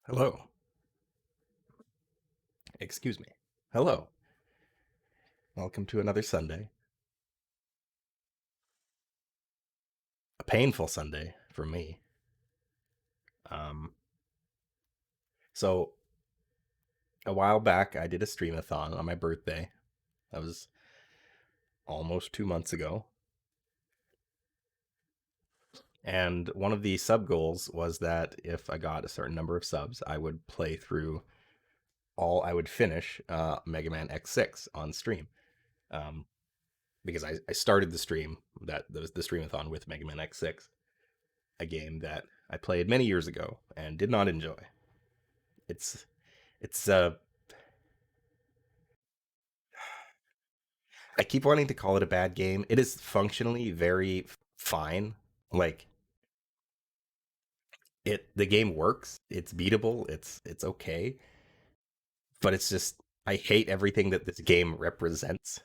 Hello. Excuse me. Hello. Welcome to another Sunday. A painful Sunday for me. Um, so a while back, I did a streamathon on my birthday. That was almost 2 months ago. And one of the sub goals was that if I got a certain number of subs, I would play through I would finish Mega Man X6 on stream. Um, because I started the streamathon with Mega Man X6, a game that I played many years ago and did not enjoy. It's it's I keep wanting to call it a bad game. It is functionally very fine. Like the game works. It's beatable. It's okay, but it's just I hate everything that this game represents.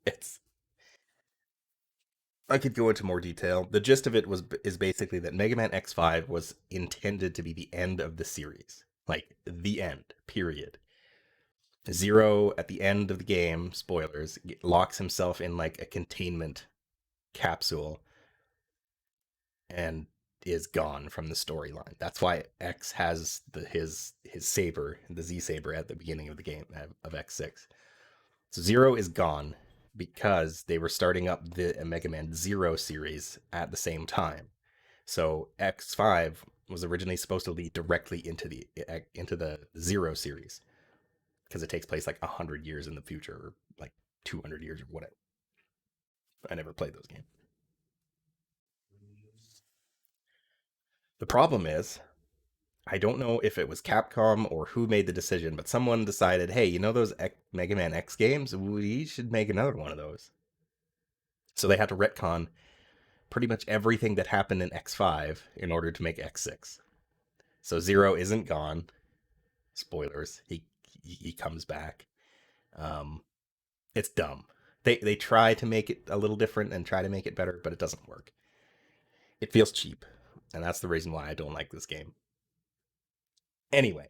It's I could go into more detail. The gist of it is basically that Mega Man X5 was intended to be the end of the series. Like the end, period. Zero at the end of the game, spoilers, locks himself in like a containment capsule and is gone from the storyline. That's why X has his saber, the Z saber at the beginning of the game of X6. So Zero is gone because they were starting up the Mega Man Zero series at the same time. So X5 was originally supposed to lead directly into the Zero series because it takes place like 100 years in the future, or like 200 years or whatever. I never played those games. The problem is, I don't know if it was Capcom or who made the decision, but someone decided, hey, you know those Mega Man X games? We should make another one of those. So they had to retcon pretty much everything that happened in X5 in order to make X6. So Zero isn't gone. Spoilers. He comes back. Um, it's dumb. They try to make it a little different and try to make it better, but it doesn't work. It feels cheap, and that's the reason why I don't like this game. Anyway,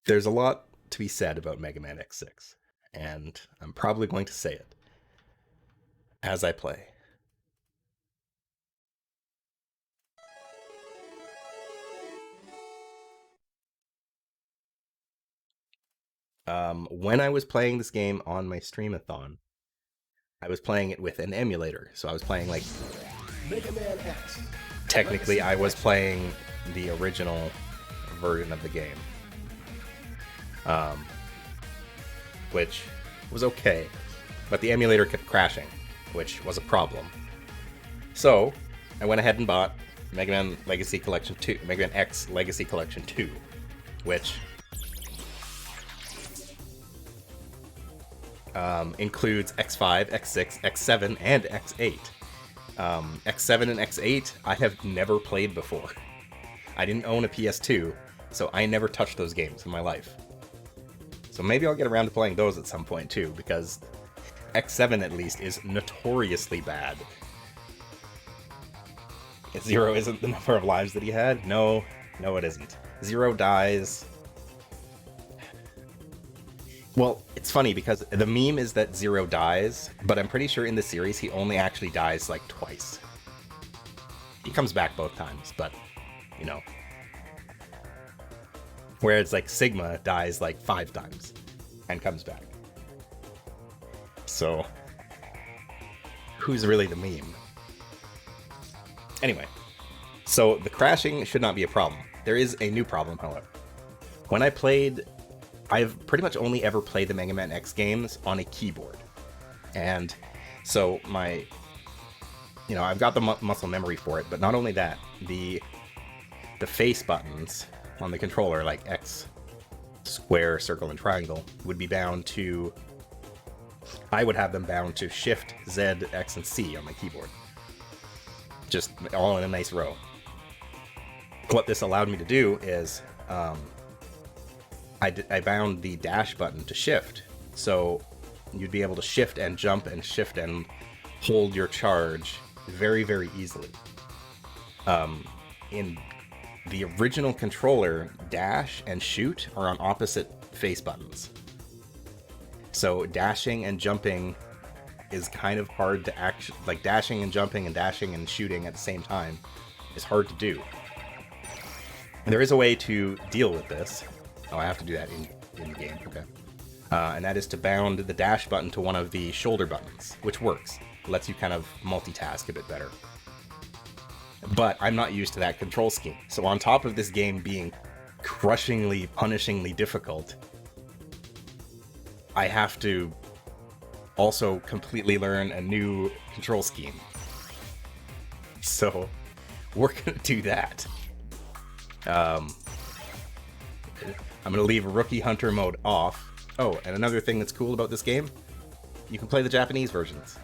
there's a lot to be said about Mega Man X6, and I'm probably going to say it as I play. When I was playing this game on my streamathon, I was playing it with an emulator. So I was playing like Mega Man X. technically I was playing the original version of the game, um, which was okay, but the emulator kept crashing, which was a problem. So I went ahead and bought Mega Man Legacy Collection 2, Mega Man X Legacy Collection 2, which includes X5, X6, X7, and X8. X7 and X8 I have never played before. I didn't own a PS2, so I never touched those games in my life. So maybe I'll get around to playing those at some point too, because X7 at least is notoriously bad. Zero isn't the number of lives that he had? No, it isn't. Zero dies. Well, it's funny because the meme is that Zero dies, but I'm pretty sure in the series he only actually dies like twice. He comes back both times, but you know. Whereas like Sigma dies like 5 times and comes back. So, who's really the meme? Anyway, so the crashing should not be a problem. There is a new problem, however. When I've pretty much only ever played the Mega Man X games on a keyboard. And so I've got the muscle memory for it, but not only that, the face buttons on the controller, like X, square, circle, and triangle, would be bound to, I would have them bound to Shift, Z, X, and C on my keyboard. Just all in a nice row. What this allowed me to do is, I bound the dash button to Shift, so you'd be able to shift and jump and shift and hold your charge very, very easily. in the original controller, dash and shoot are on opposite face buttons. So dashing and jumping is kind of hard to actually, like dashing and jumping and dashing and shooting at the same time is hard to do. And there is a way to deal with this. Oh, I have to do that in the game, okay. And that is to bound the dash button to one of the shoulder buttons, which works. It lets you kind of multitask a bit better. But I'm not used to that control scheme. So on top of this game being crushingly, punishingly difficult, I have to also completely learn a new control scheme. So we're gonna do that. I'm gonna leave Rookie Hunter mode off. Oh, and another thing that's cool about this game, you can play the Japanese versions.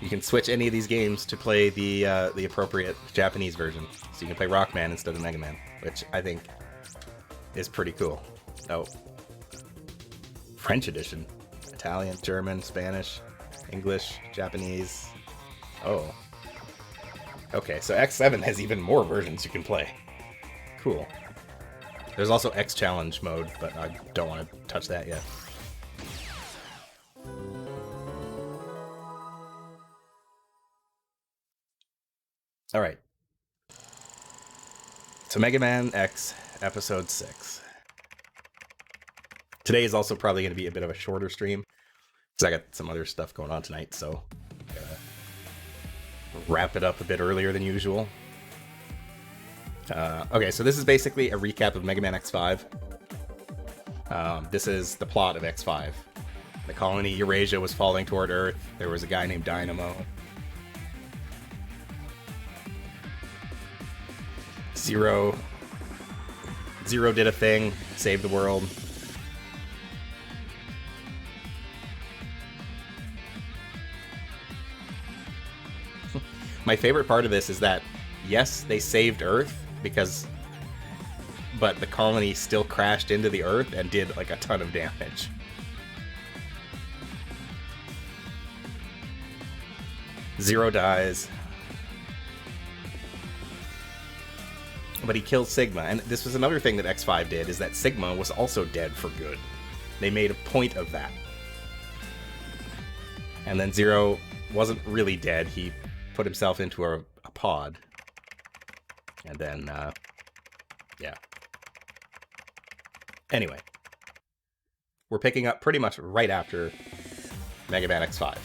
You can switch any of these games to play the appropriate Japanese version. So you can play Rockman instead of Mega Man, which I think is pretty cool. Oh. French edition. Italian, German, Spanish, English, Japanese. Oh. Okay, so X7 has even more versions you can play. Cool. There's also X Challenge mode, but I don't want to touch that yet. Alright. So Mega Man X Episode 6. Today is also probably going to be a bit of a shorter stream, because I got some other stuff going on tonight, so I gotta wrap it up a bit earlier than usual. Okay, so this is basically a recap of Mega Man X5. This is the plot of X5. The colony Eurasia was falling toward Earth. There was a guy named Dynamo. Zero did a thing, saved the world. My favorite part of this is that, yes, they saved Earth, but the colony still crashed into the Earth and did like a ton of damage. Zero dies. But he kills Sigma, and this was another thing that X5 did, is that Sigma was also dead for good. They made a point of that. And then Zero wasn't really dead, he put himself into a pod. And then, yeah. Anyway. We're picking up pretty much right after Mega Man X5.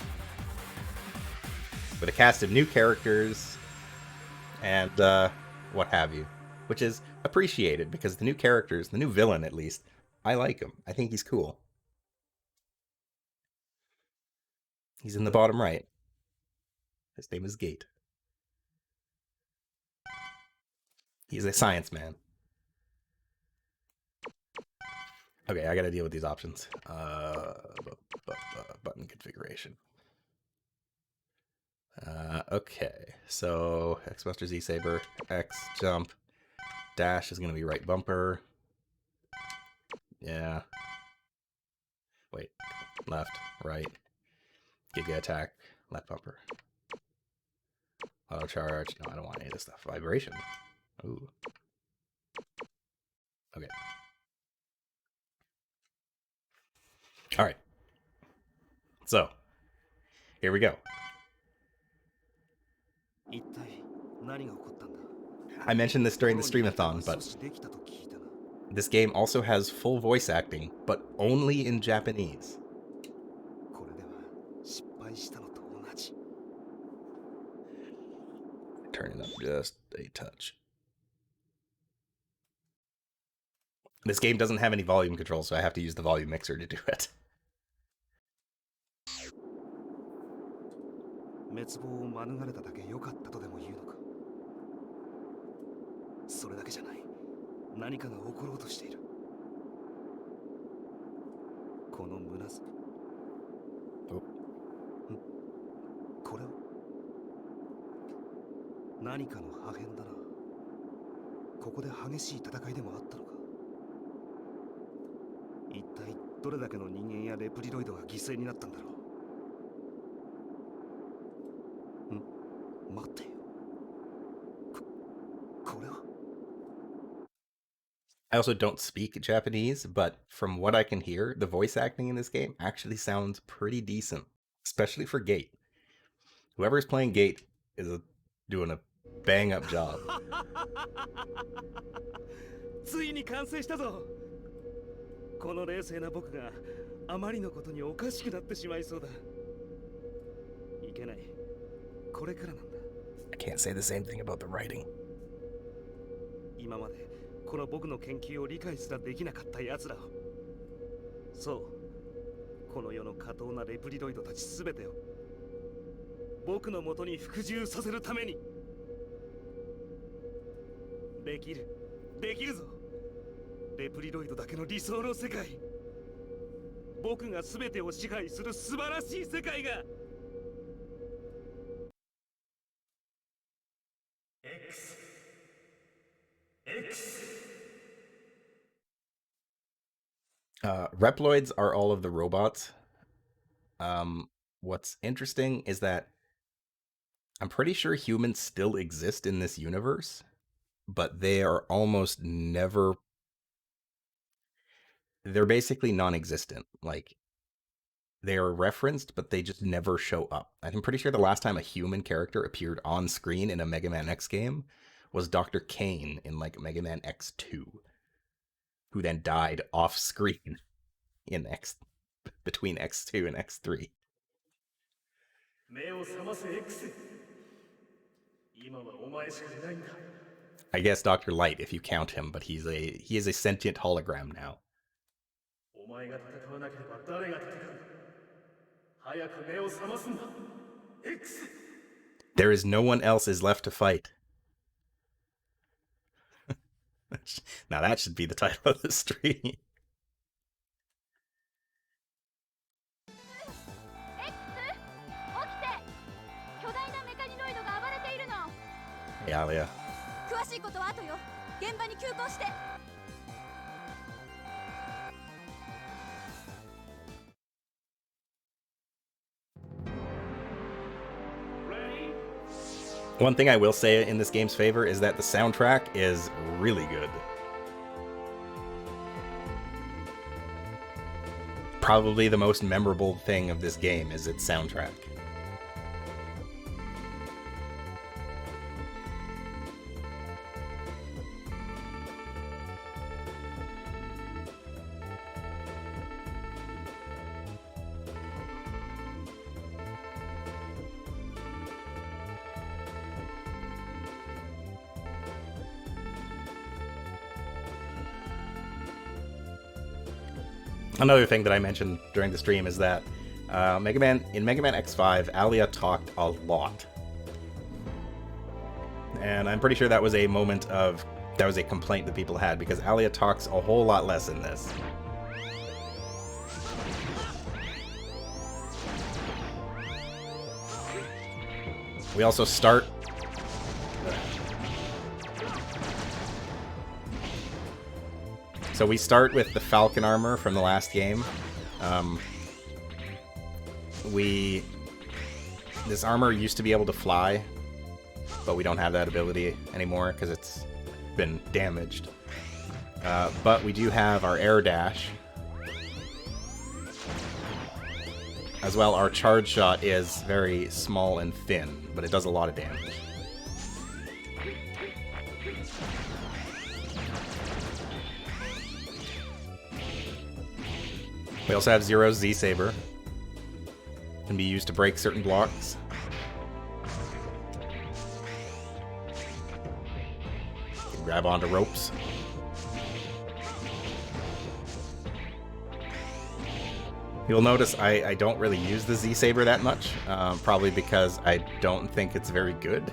With a cast of new characters, and, what have you. Which is appreciated, because the new characters, the new villain at least, I like him. I think he's cool. He's in the bottom right. His name is Gate. He's a science man. Okay, I gotta deal with these options. Button configuration. Okay, so X Buster, Z Saber, X jump, dash is gonna be right bumper. Yeah. Wait, left, right. Giga attack, left bumper. Auto charge. No, I don't want any of this stuff. Vibration. Ooh. Okay. All right. So, here we go. I mentioned this during the streamathon, but this game also has full voice acting, but only in Japanese. Turn it up just a touch. This game doesn't have any volume control, so I have to use the volume mixer to do it. 滅亡を免れただけ良かったとでも言うのか。それだけじゃない。何かが起ころうとしている。この虚し。これは何かの破片だな。ここで激しい戦いでもあったのか。一体どれだけの人間やレプリロイドが犠牲になったんだろう。待ってよ。I also don't speak Japanese, but from what I can hear, the voice acting in this game actually sounds pretty decent, especially for Gate. Whoever's playing Gate is doing a bang up job. ついに完成したぞ。この冷静な僕があまりのことにおかしくなってしまいそうだ。いけない。これからなんだ。I can't say the same thing about the writing. 今までこの僕の研究を理解すらできなかった奴らを。そう。この世の下等なレプリドイドたちすべてを僕の元に服従させるために。できる。できるぞ。レプリロイドだけの理想の世界。僕が全てを支配する素晴らしい世界が。Reploids are all of the robots. What's interesting is that I'm pretty sure humans still exist in this universe, but they are almost never. They're basically non-existent. Like, they are referenced, but they just never show up. I'm pretty sure the last time a human character appeared on screen in a Mega Man X game was Dr. Kane in like Mega Man X2, who then died off screen in between X2 and X3. I guess Dr. Light if you count him, but he is a sentient hologram now. There is no one else is left to fight. Now that should be the title of the stream. Hey, Alia. One thing I will say in this game's favor is that the soundtrack is really good. Probably the most memorable thing of this game is its soundtrack. Another thing that I mentioned during the stream is that in Mega Man X5, Alia talked a lot. And I'm pretty sure that was a complaint that people had, because Alia talks a whole lot less in this. We also start... So we start with the Falcon armor from the last game. This armor used to be able to fly, but we don't have that ability anymore because it's been damaged. But we do have our air dash. As well, our charge shot is very small and thin, but it does a lot of damage. We also have Zero's Z-Saber. Can be used to break certain blocks. Can grab onto ropes. You'll notice I don't really use the Z-Saber that much, probably because I don't think it's very good.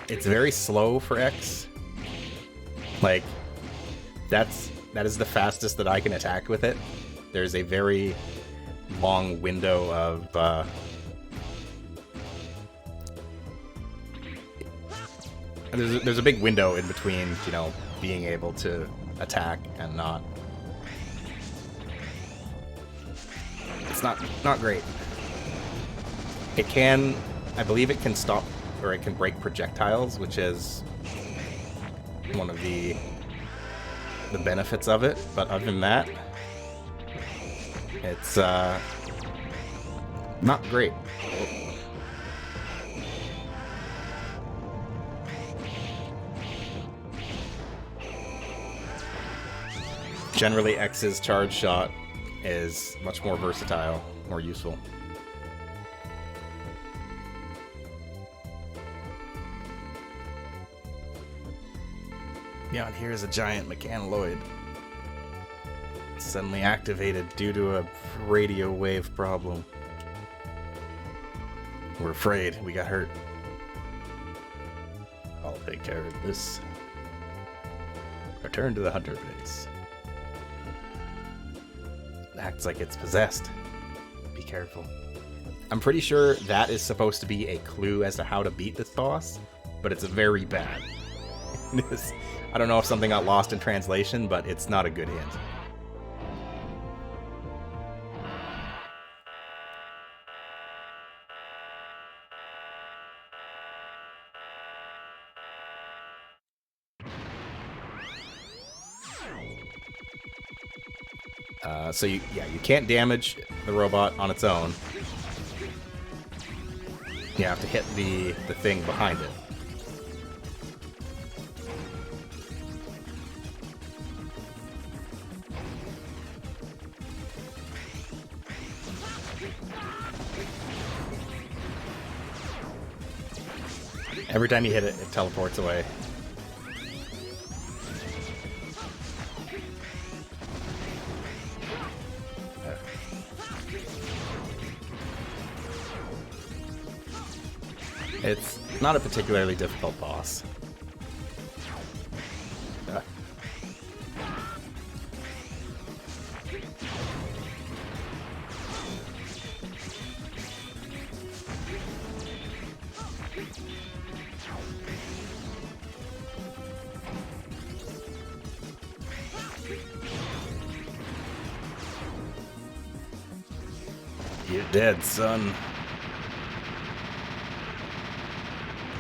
It's very slow for X. Like, that is the fastest that I can attack with it. There's a very long window of there's a big window in between, you know, being able to attack and not. It's not great. It can I believe it can stop, or it can break projectiles, which is one of the benefits of it. But other than that, it's not great. Generally, X's charge shot is much more versatile, more useful. Beyond here is a giant mechanoid. Suddenly activated due to a radio wave problem. We're afraid we got hurt. I'll take care of this. Return to the hunter base. Acts like it's possessed. Be careful. I'm pretty sure that is supposed to be a clue as to how to beat this boss, but it's very bad. I don't know if something got lost in translation, but it's not a good hint. So you can't damage the robot on its own. You have to hit the thing behind it. Every time you hit it, it teleports away. It's not a particularly difficult boss. You're dead, son.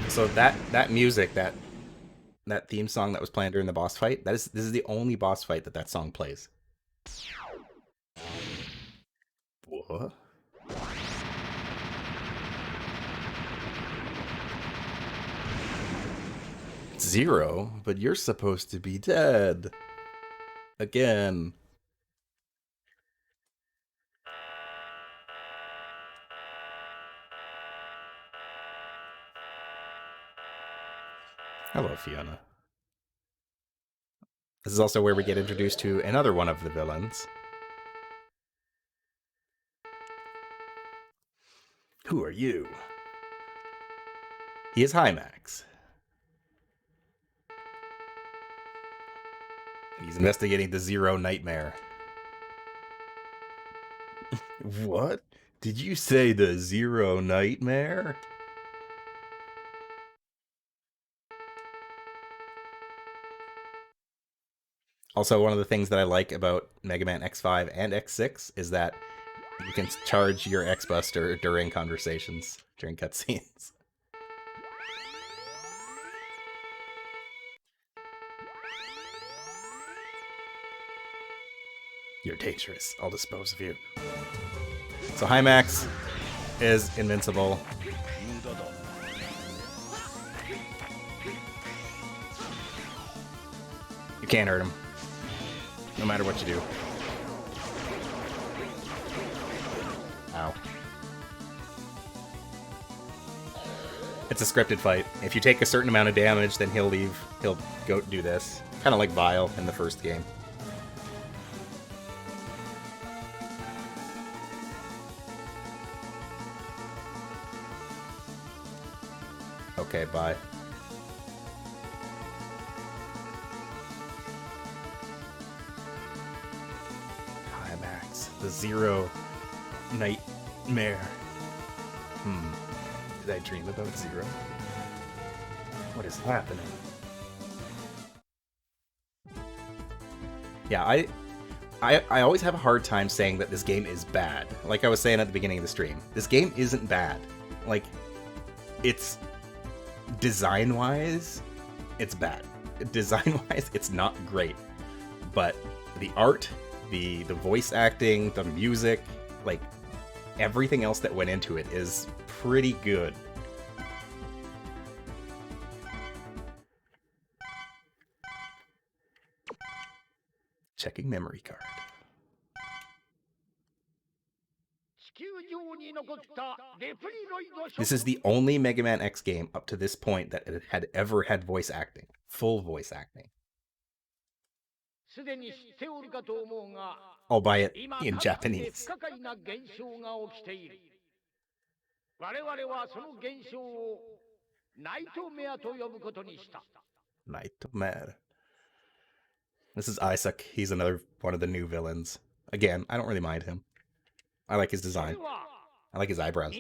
So that music, that theme song that was playing during the boss fight, this is the only boss fight that song plays. What? Zero, but you're supposed to be dead. Again. Hello, Fiona. This is also where we get introduced to another one of the villains. Who are you? He is Hymax. He's investigating the Zero Nightmare. What? Did you say the Zero Nightmare? Also, one of the things that I like about Mega Man X5 and X6 is that you can charge your X-Buster during conversations, during cutscenes. You're dangerous. I'll dispose of you. So Hymax is invincible. You can't hurt him. No matter what you do. Ow. It's a scripted fight. If you take a certain amount of damage, then he'll leave. He'll go do this. Kind of like Vile in the first game. Okay, bye. Hymax, the Zero Nightmare. Did I dream about Zero? What is happening? Yeah, I always have a hard time saying that this game is bad. Like I was saying at the beginning of the stream, this game isn't bad. Like, it's design-wise, it's bad. Design-wise, it's not great. But the art, the voice acting, the music, like everything else that went into it is pretty good. Checking memory card. This is the only Mega Man X game up to this point that it had ever had voice acting. Full voice acting. I'll buy it in Japanese. Nightmare. This is Isaac. He's another one of the new villains. Again, I don't really mind him. I like his design. I like his eyebrows.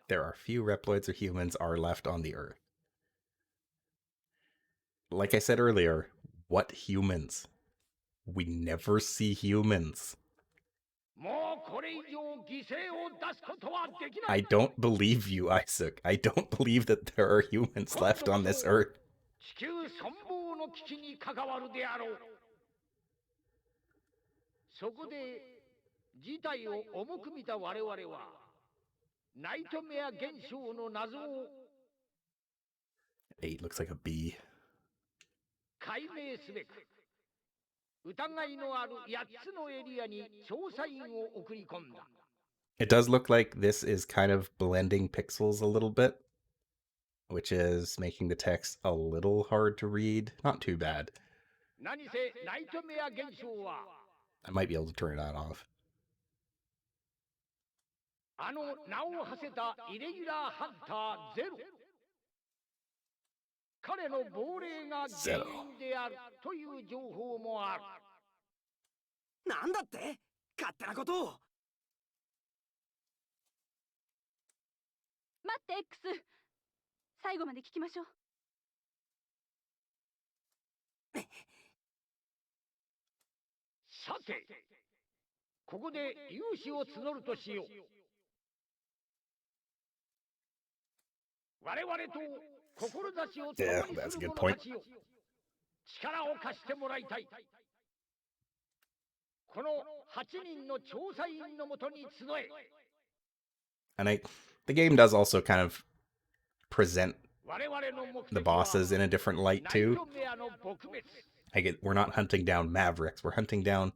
There are few Reploids or humans are left on the Earth. Like I said earlier, what humans? We never see humans. I don't believe you, Isaac. I don't believe that there are humans left on this Earth. Eight looks like a B. It does look like this is kind of blending pixels a little bit, which is making the text a little hard to read. Not too bad. I might be able to turn that off. Zero. なんだって？勝手なことを。待って X、 最後まで聞きましょう。さて、ここで勇姿を募るとしよう。我々と志を共にする者たちよ、力を貸してもらいたい。この8人の調査員のもとに集え。 And the game does also kind of present the bosses in a different light too. We're not hunting down Mavericks, we're hunting down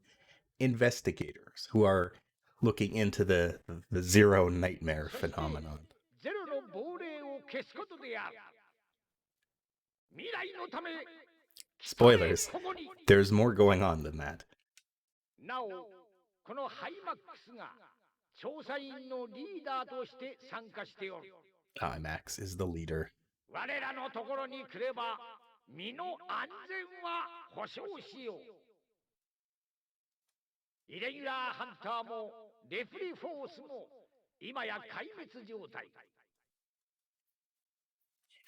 investigators who are looking into the Zero Nightmare phenomenon. Spoilers, there's more going on than that. Max is the leader.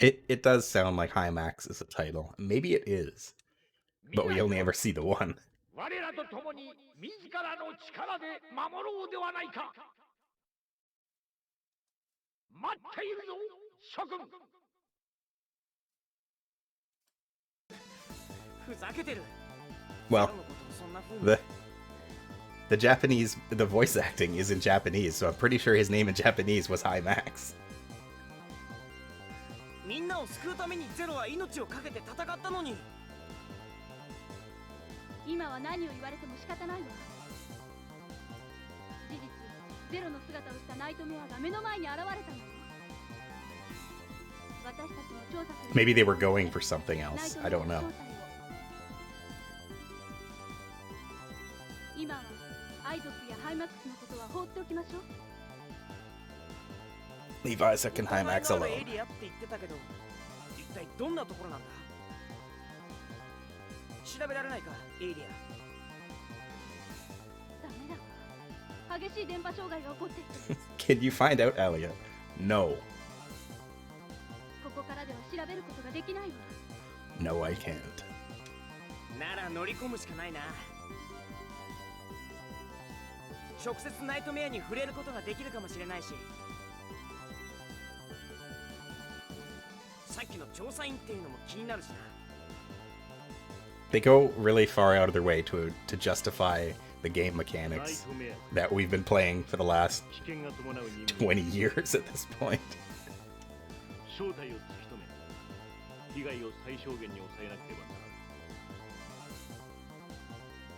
It does sound like Hymax is a title. Maybe it is, but we only ever see the one. Well, the Japanese, the voice acting is in Japanese, so I'm pretty sure his name in Japanese was Hymax. みんなを救うためにゼロは命を懸けて戦ったのに。今は何を言われても仕方ないわ。事実、ゼロの姿をしたナイトメアが目の前に現れたの。私たちも調査する。Maybe they were going for something else. I don't know. 今はアイドックやハイマックスのことは放っておきましょう。Levi Seckenheim お前 acts があるエ alone. リアって言ってたけど、一体どんなところなんだ？調べられないか、エリア。ダメだ。激しい電波障害が起こってる。 Can you find out, Alia? No. ここからでは調べることができないわ。 No, I can't. なら乗り込むしかないな。直接ナイトメアに触れることができるかもしれないし、さっきの調査員っていうのも気になるしな。 They go really far out of their way to justify the game ナイ mechanics トメア that we've been playing for the last 危険が伴う任務 20 years at this point. 正体を突き止め被害を最小限に抑えなければならな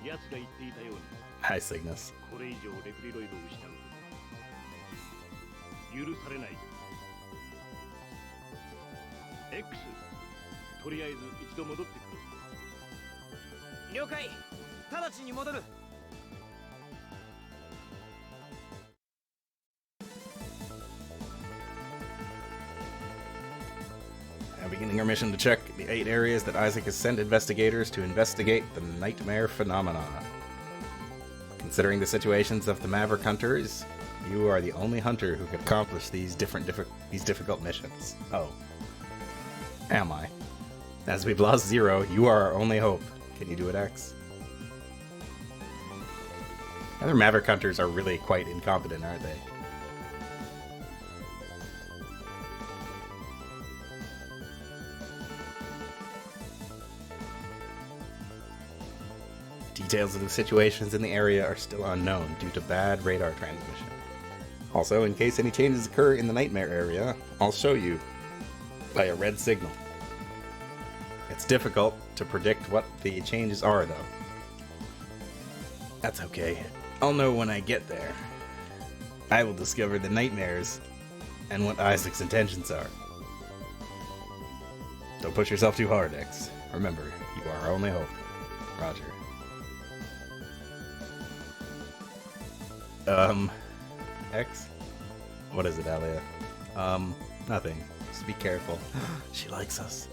い。奴が言っていたように Hi, Cygnus. これ以上レプリロイドを失うこと許されない。 X とりあえず一度戻ってくる。 了解。直ちに戻る。 Now beginning our mission to check the 8 areas that Isaac has sent investigators to investigate the nightmare phenomena. Considering the situations of the Maverick Hunters, you are the only hunter who can accomplish these difficult missions. Oh. Am I? As we've lost Zero, you are our only hope. Can you do it, X? Other Maverick Hunters are really quite incompetent, aren't they? Details of the situations in the area are still unknown due to bad radar transmission. Also, in case any changes occur in the nightmare area, I'll show you by a red signal. It's difficult to predict what the changes are, though. That's okay. I'll know when I get there. I will discover the nightmares and what Isaac's intentions are. Don't push yourself too hard, X. Remember, you are our only hope. Roger. X? What is it, Alia? Nothing. Just be careful. She likes us.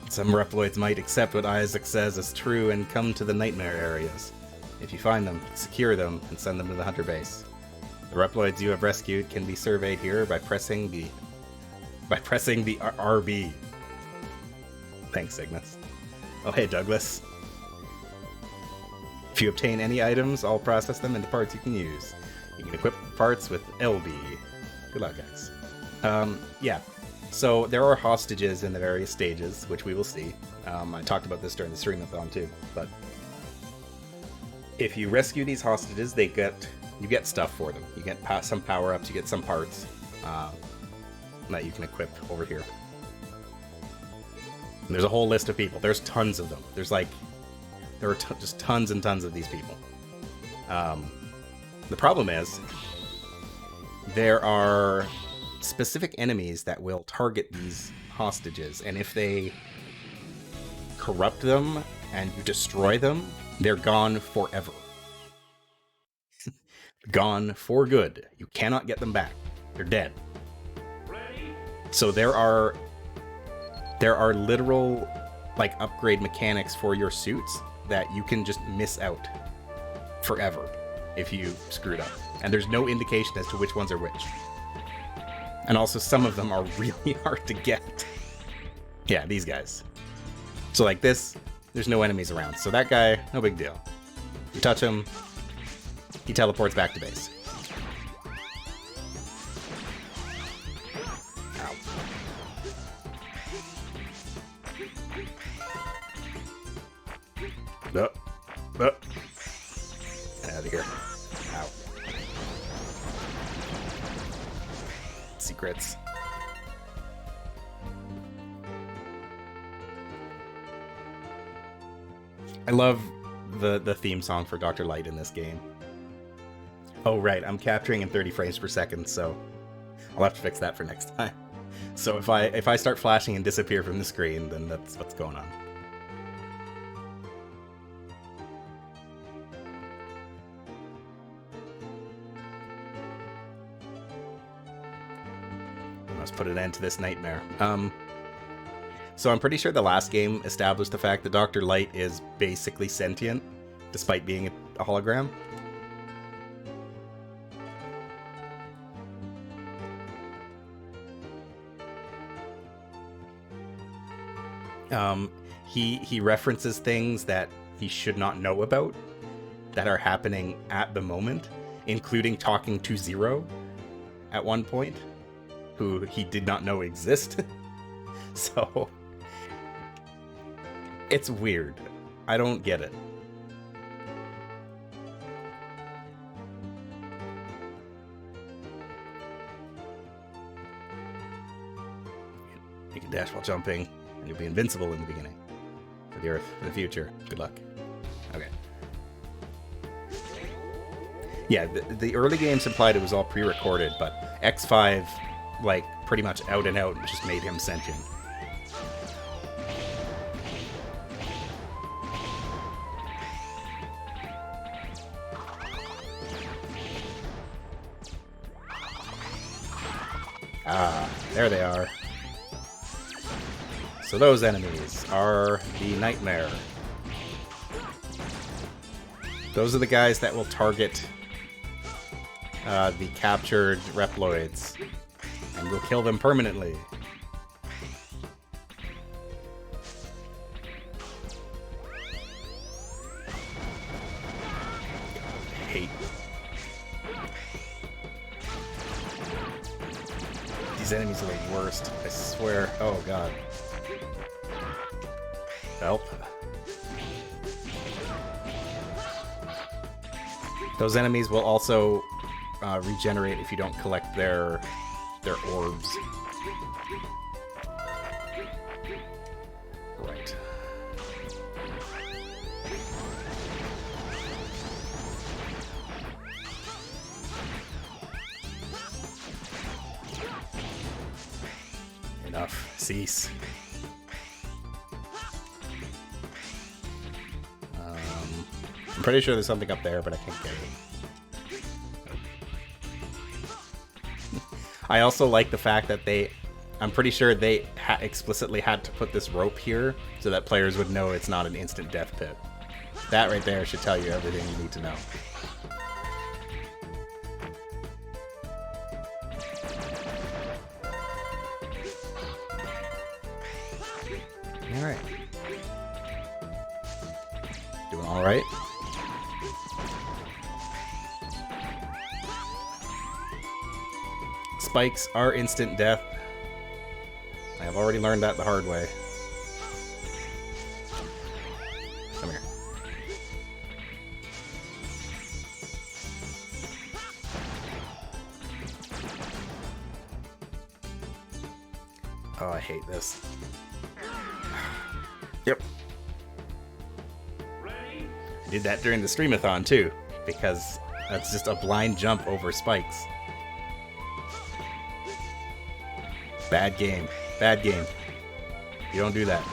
Some Reploids might accept what Isaac says as true and come to the nightmare areas. If you find them, secure them and send them to the Hunter base. The Reploids you have rescued can be surveyed here by pressing the RB. Thanks, Cygnus. Oh, hey, Douglas. If you obtain any items, I'll process them into parts you can use. You can equip parts with LB. Good luck, guys. Yeah. So there are hostages in the various stages, which we will see. I talked about this during the streamathon too. But if you rescue these hostages, you get stuff for them. You get some power-ups, you get some parts that you can equip over here. And there's a whole list of people. There's tons of them. There are just tons and tons of these people. The problem is, there are specific enemies that will target these hostages, and if they corrupt them and you destroy them, they're gone forever. Gone for good. You cannot get them back. They're dead. So there are literal upgrade mechanics for your suits that you can just miss out forever if you screwed up. And there's no indication as to which ones are which. And also some of them are really hard to get. Yeah, these guys. So like this, there's no enemies around. So that guy, no big deal. You touch him, he teleports back to base. Ow. Out of here. Ow. Secrets. I love the theme song for Dr. Light in this game. Oh right, I'm capturing in 30 frames per second, so I'll have to fix that for next time. So if I start flashing and disappear from the screen, then that's what's going on. must put an end to this nightmare. So I'm pretty sure the last game established the fact that Dr. Light is basically sentient, despite being a hologram. He references things that he should not know about that are happening at the moment, including talking to Zero at one point, who he did not know exist. So it's weird. I don't get it. You can dash while jumping, and you'll be invincible in the beginning. For the Earth, in the future. Good luck. Okay. Yeah, the early games implied it was all pre-recorded, but X5, like, pretty much out and out just made him sentient. Ah, there they are. So those enemies are the Nightmare. Those are the guys that will target the captured Reploids, and will kill them permanently. I hate these enemies are the worst, I swear. Oh god. Help. Those enemies will also regenerate if you don't collect their orbs. Right. Enough. Cease. I'm pretty sure there's something up there, but I can't get it. I also like the fact that I'm pretty sure they explicitly had to put this rope here so that players would know it's not an instant death pit. That right there should tell you everything you need to know. Alright. Doing alright? Spikes are instant death. I have already learned that the hard way. Come here. Oh, I hate this. Yep. I did that during the streamathon too, because that's just a blind jump over spikes. Bad game. Bad game. You don't do that.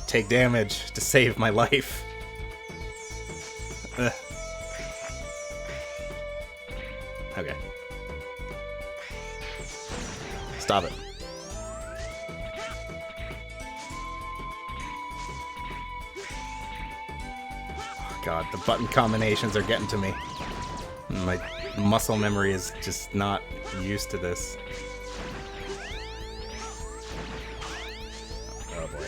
Take damage to save my life. Ugh. Okay. Stop it. Oh god, the button combinations are getting to me. My muscle memory is just not used to this. Oh boy.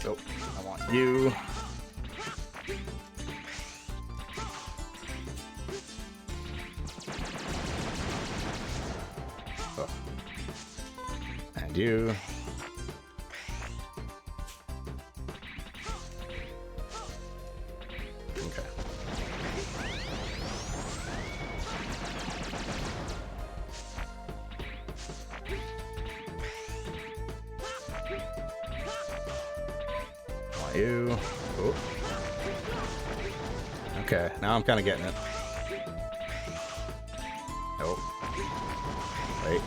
Oh, I want you. Oh. And you. Ew. Oh. Okay, now I'm kind of getting it. Oh. Wait.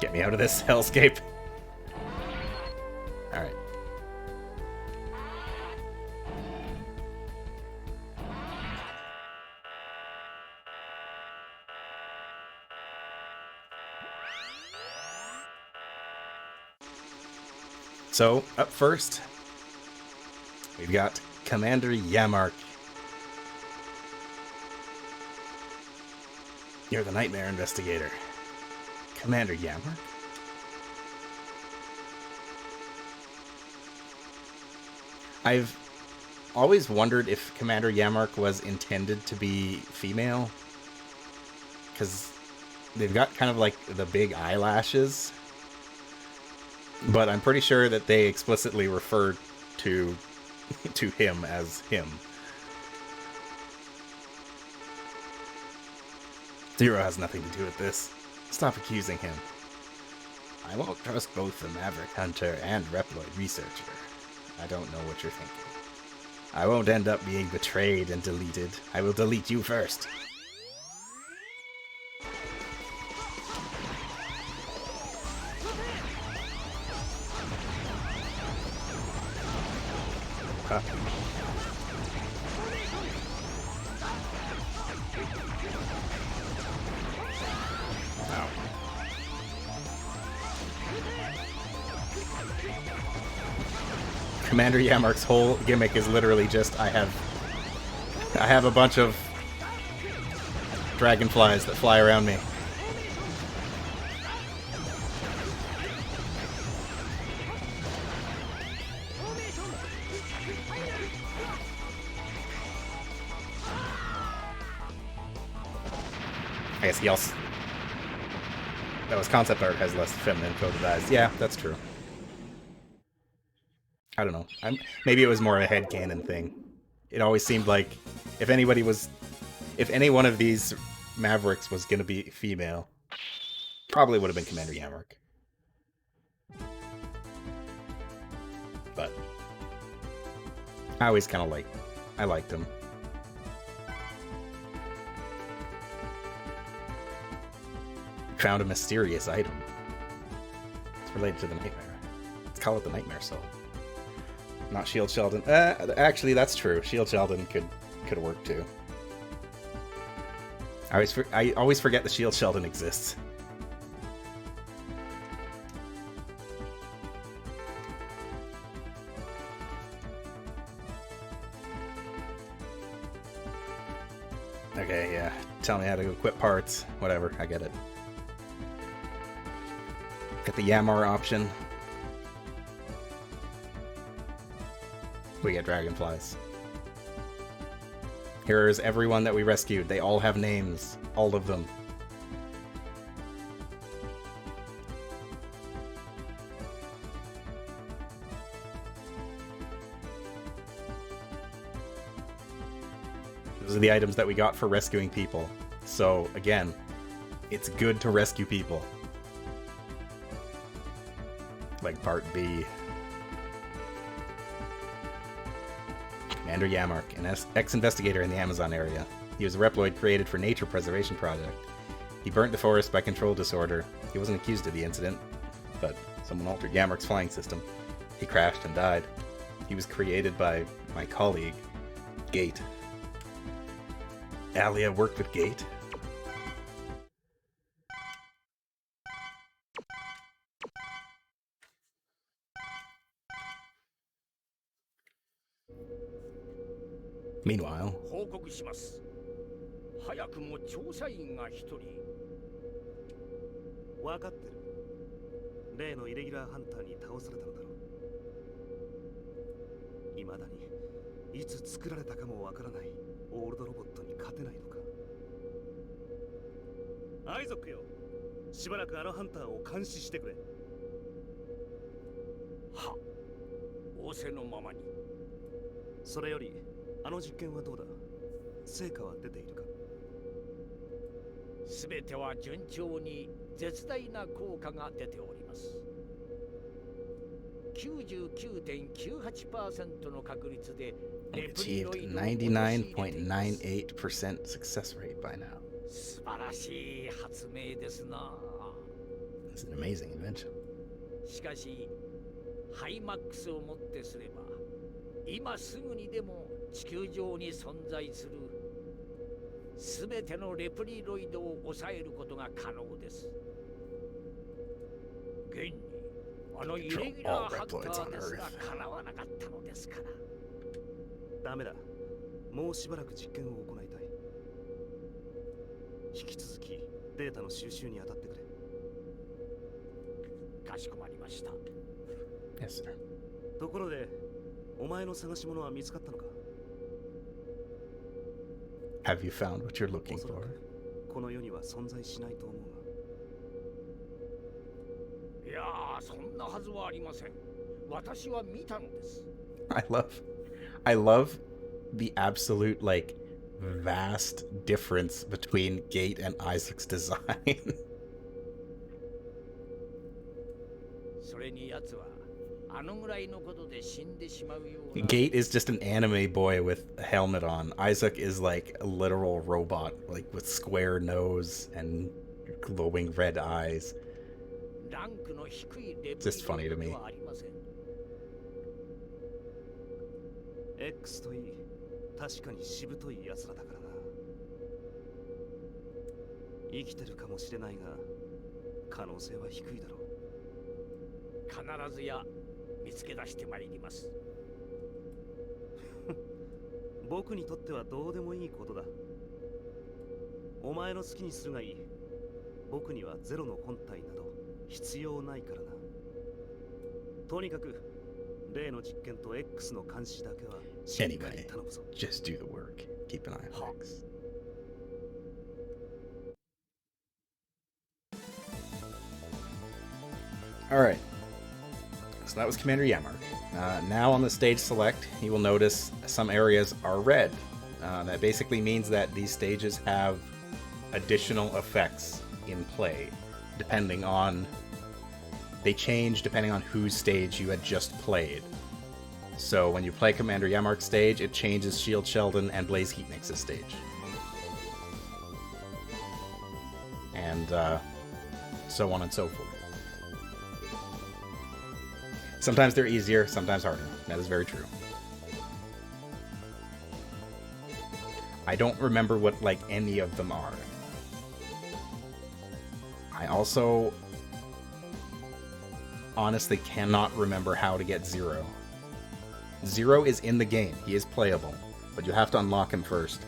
Get me out of this hellscape. Alright. So, up first, we've got Commander Yamark. You're the Nightmare Investigator. Commander Yamark? I've always wondered if Commander Yamark was intended to be female. Because they've got kind of like the big eyelashes. But I'm pretty sure that they explicitly refer to him as him. Zero has nothing to do with this. Stop accusing him. I won't trust both the Maverick Hunter and Reploid Researcher. I don't know what you're thinking. I won't end up being betrayed and deleted. I will delete you first. Huh. Ow. Commander Yamark's whole gimmick is literally just I have a bunch of dragonflies that fly around me. I guess he also... That was concept art, has less feminine coded eyes. Yeah, that's true. I don't know. Maybe it was more of a headcanon thing. It always seemed like if any one of these Mavericks was going to be female, probably would have been Commander Yamark. But I always kind of liked him. Found a mysterious item. It's related to the Nightmare. Let's call it the Nightmare Soul. Not Shield Sheldon. Actually, that's true. Shield Sheldon could work too. I always forget the Shield Sheldon exists. Okay, yeah. Tell me how to equip parts. Whatever, I get it. Get the Yamar option. We get dragonflies. Here is everyone that we rescued. They all have names. All of them. Those are the items that we got for rescuing people. So, again, it's good to rescue people. Like Part B. Commander Yamark, an ex-investigator in the Amazon area. He was a Reploid created for Nature Preservation Project. He burnt the forest by control disorder. He wasn't accused of the incident, but someone altered Yamark's flying system. He crashed and died. He was created by my colleague, Gate. Alia worked with Gate. Meanwhile, 報告します。早くも調査員が一人。分かってる。例のイレギュラーハンターに倒されたのだろう。未だにいつ作られたかもわからないオールドロボットに勝てないのか。アイゾックよ。しばらくあのハンターを監視してくれ。は。仰せのままに。それより。あの実験はどうだ？成果は出ているか？すべては順調に絶大な効果が出ております。99.98% の確率でレプリロ Achieved イドを陥れています。 99.98% success rate by now. 素晴らしい発明ですな。 It's an amazing invention. しかしハイマックスをもってすれば今すぐにでも地球上に存在するすべてのレプリロイドを抑えることが可能です。現にあのイレギュラーハンターですら叶わなかったのですから。ダメだ。もうしばらく実験を行いたい。引き続きデータの収集に当たってくれ。かしこまりました。 Yes, sir. ところで、お前の探し物は見つかったのか？ Have you found what you're looking おそら for? くこの世には存在しないと思うが。いやー、そんなはずはありません。私は見たのです。I love the absolute like vast difference between Gate and Isaac's design. それに奴はあのぐらいのことで死んでしまうような。 Gate is just an anime boy with a helmet on. Isaac is like a literal robot, like with square nose and glowing red eyes. ランクの低いレプ Just funny to me. リではありません。 X といい、確かにしぶとい奴らだからな。生きてるかもしれないが、可能性は低いだろう。必ずや見つけ出してまいります。僕にとってはどうでもいいことだ。お前の好きにするがいい。僕にはゼロの本体など必要ないからな。とにかく例の実験と X の監視だけはしっかり Anyway, 頼むぞ。 just do the work. Keep an eye on X. Alright. So that was Commander Yammer. Now on the stage select, you will notice some areas are red. That basically means that these stages have additional effects in play, depending on... They change depending on whose stage you had just played. So when you play Commander Yamark's stage, it changes Shield Sheldon and Blaze Heatnix's stage. And so on and so forth. Sometimes they're easier, sometimes harder. That is very true. I don't remember what, like, any of them are. I also honestly cannot remember how to get Zero. Zero is in the game. He is playable, but you have to unlock him first.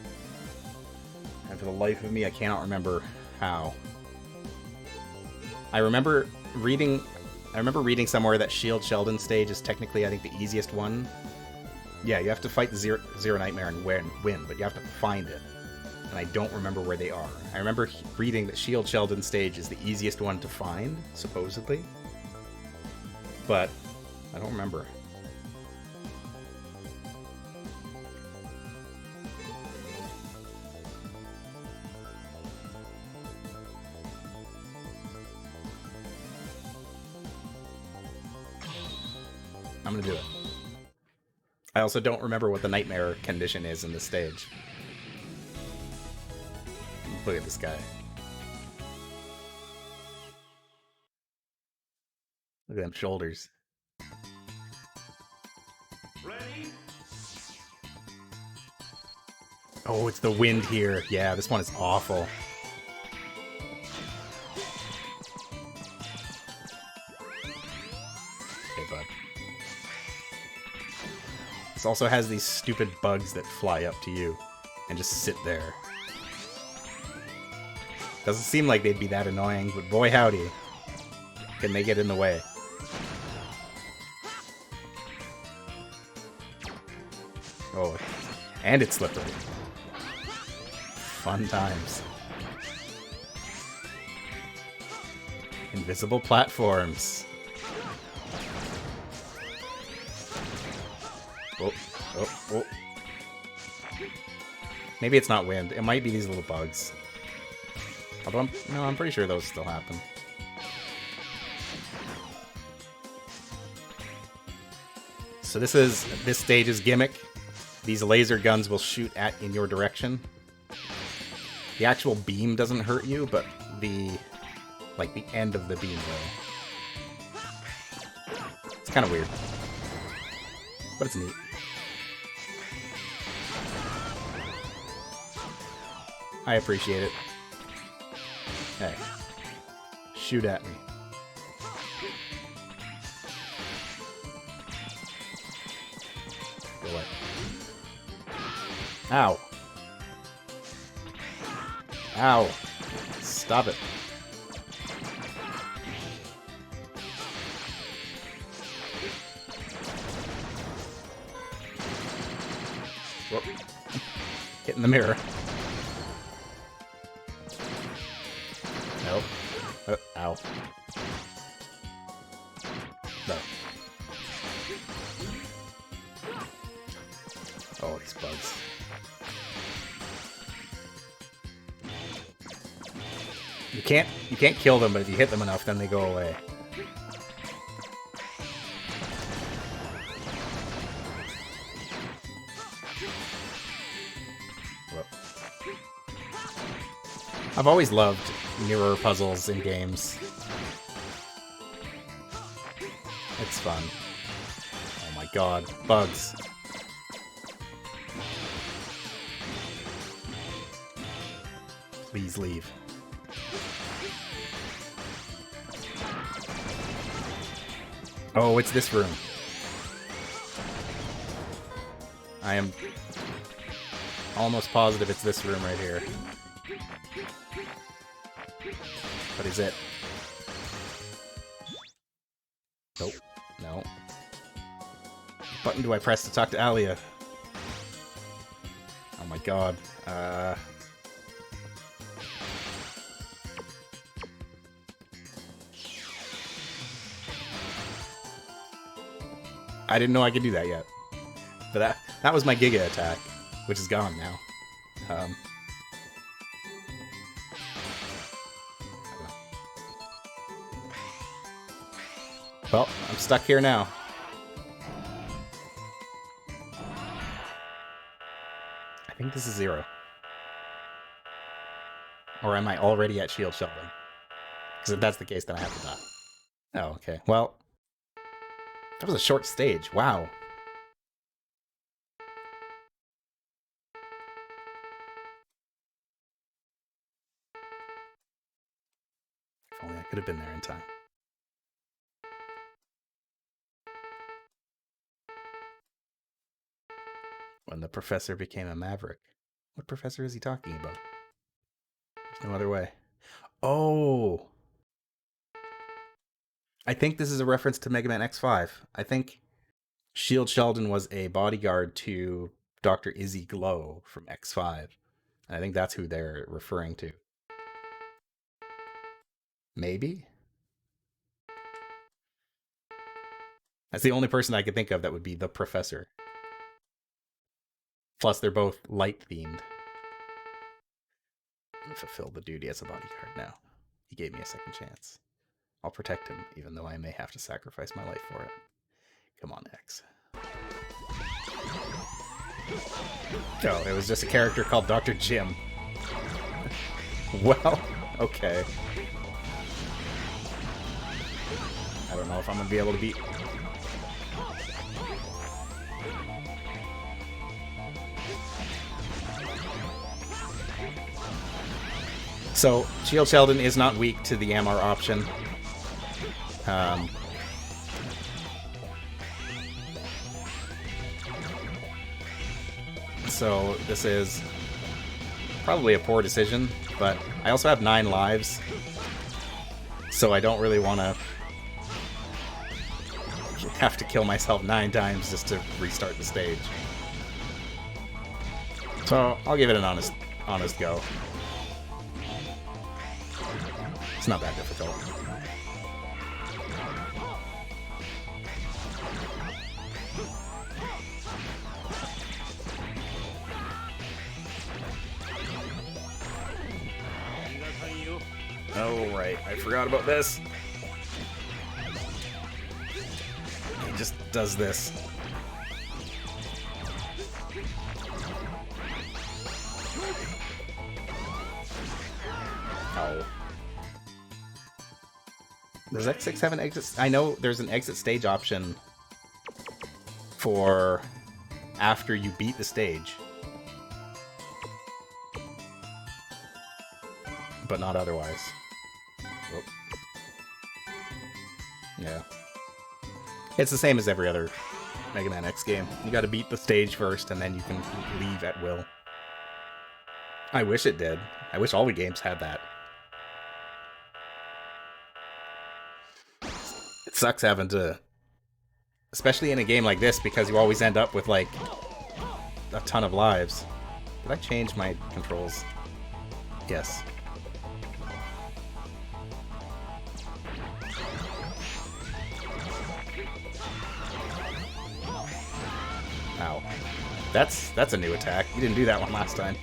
And for the life of me, I cannot remember how. I remember reading somewhere that Shield Sheldon stage is technically, I think, the easiest one. Yeah, you have to fight the Zero Nightmare and win, but you have to find it. And I don't remember where they are. I remember reading that Shield Sheldon stage is the easiest one to find, supposedly. But I don't remember. I'm gonna do it. I also don't remember what the nightmare condition is in this stage. Look at this guy. Look at them shoulders. Ready? Oh, it's the wind here. Yeah, this one is awful. Okay, bud. This also has these stupid bugs that fly up to you and just sit there. Doesn't seem like they'd be that annoying, but boy howdy, can they get in the way. Oh, and it's slippery. Fun times. Invisible platforms. Oh, oh, oh. Maybe it's not wind. It might be these little bugs. Although, I'm pretty sure those still happen. So this stage's gimmick. These laser guns will shoot in your direction. The actual beam doesn't hurt you, but the end of the beam will. It's kind of weird, but it's neat. I appreciate it. Hey, shoot at me. Go away. Ow. Ow. Stop it. Whoop. Hit in the mirror. Nope. Ow. No. Oh, these bugs. You can't kill them, but if you hit them enough, then they go away. Whoop. I've always loved mirror puzzles in games. It's fun. Oh my god, bugs. Please leave. Oh, it's this room. I am almost positive it's this room right here. What is it? Nope. No. What button do I press to talk to Alia? Oh my god. I didn't know I could do that yet. But that was my Giga attack, which is gone now. Well, I'm stuck here now. I think this is 0. Or am I already at Shield Sheldon? Because if that's the case, then I have to die. Oh, okay. Well, that was a short stage. Wow. If only I could have been there in time. When the professor became a maverick. What professor is he talking about? There's no other way. Oh! I think this is a reference to Mega Man X5. I think Shield Sheldon was a bodyguard to Dr. Izzy Glow from X5. And I think that's who they're referring to. Maybe? That's the only person I could think of that would be the professor. Plus, they're both light-themed. I'm gonna fulfill the duty as a bodyguard now. He gave me a second chance. I'll protect him, even though I may have to sacrifice my life for it. Come on, X. Oh, it was just a character called Dr. Jim. Well, okay. I don't know if I'm gonna be able to beat... So, Shield Sheldon is not weak to the MR option. So, this is probably a poor decision, but I also have 9 lives, so I don't really want to have to kill myself 9 times just to restart the stage. So, I'll give it an honest go. It's not that difficult. Oh, right. I forgot about this. He just does this. Oh. Does X6 have an exit? I know there's an exit stage option for after you beat the stage. But not otherwise. Whoop. Yeah. It's the same as every other Mega Man X game. You gotta beat the stage first, and then you can leave at will. I wish it did. I wish all the games had that. It sucks having to... Especially in a game like this, because you always end up with, like, a ton of lives. Did I change my controls? Yes. Ow. That's a new attack. You didn't do that one last time.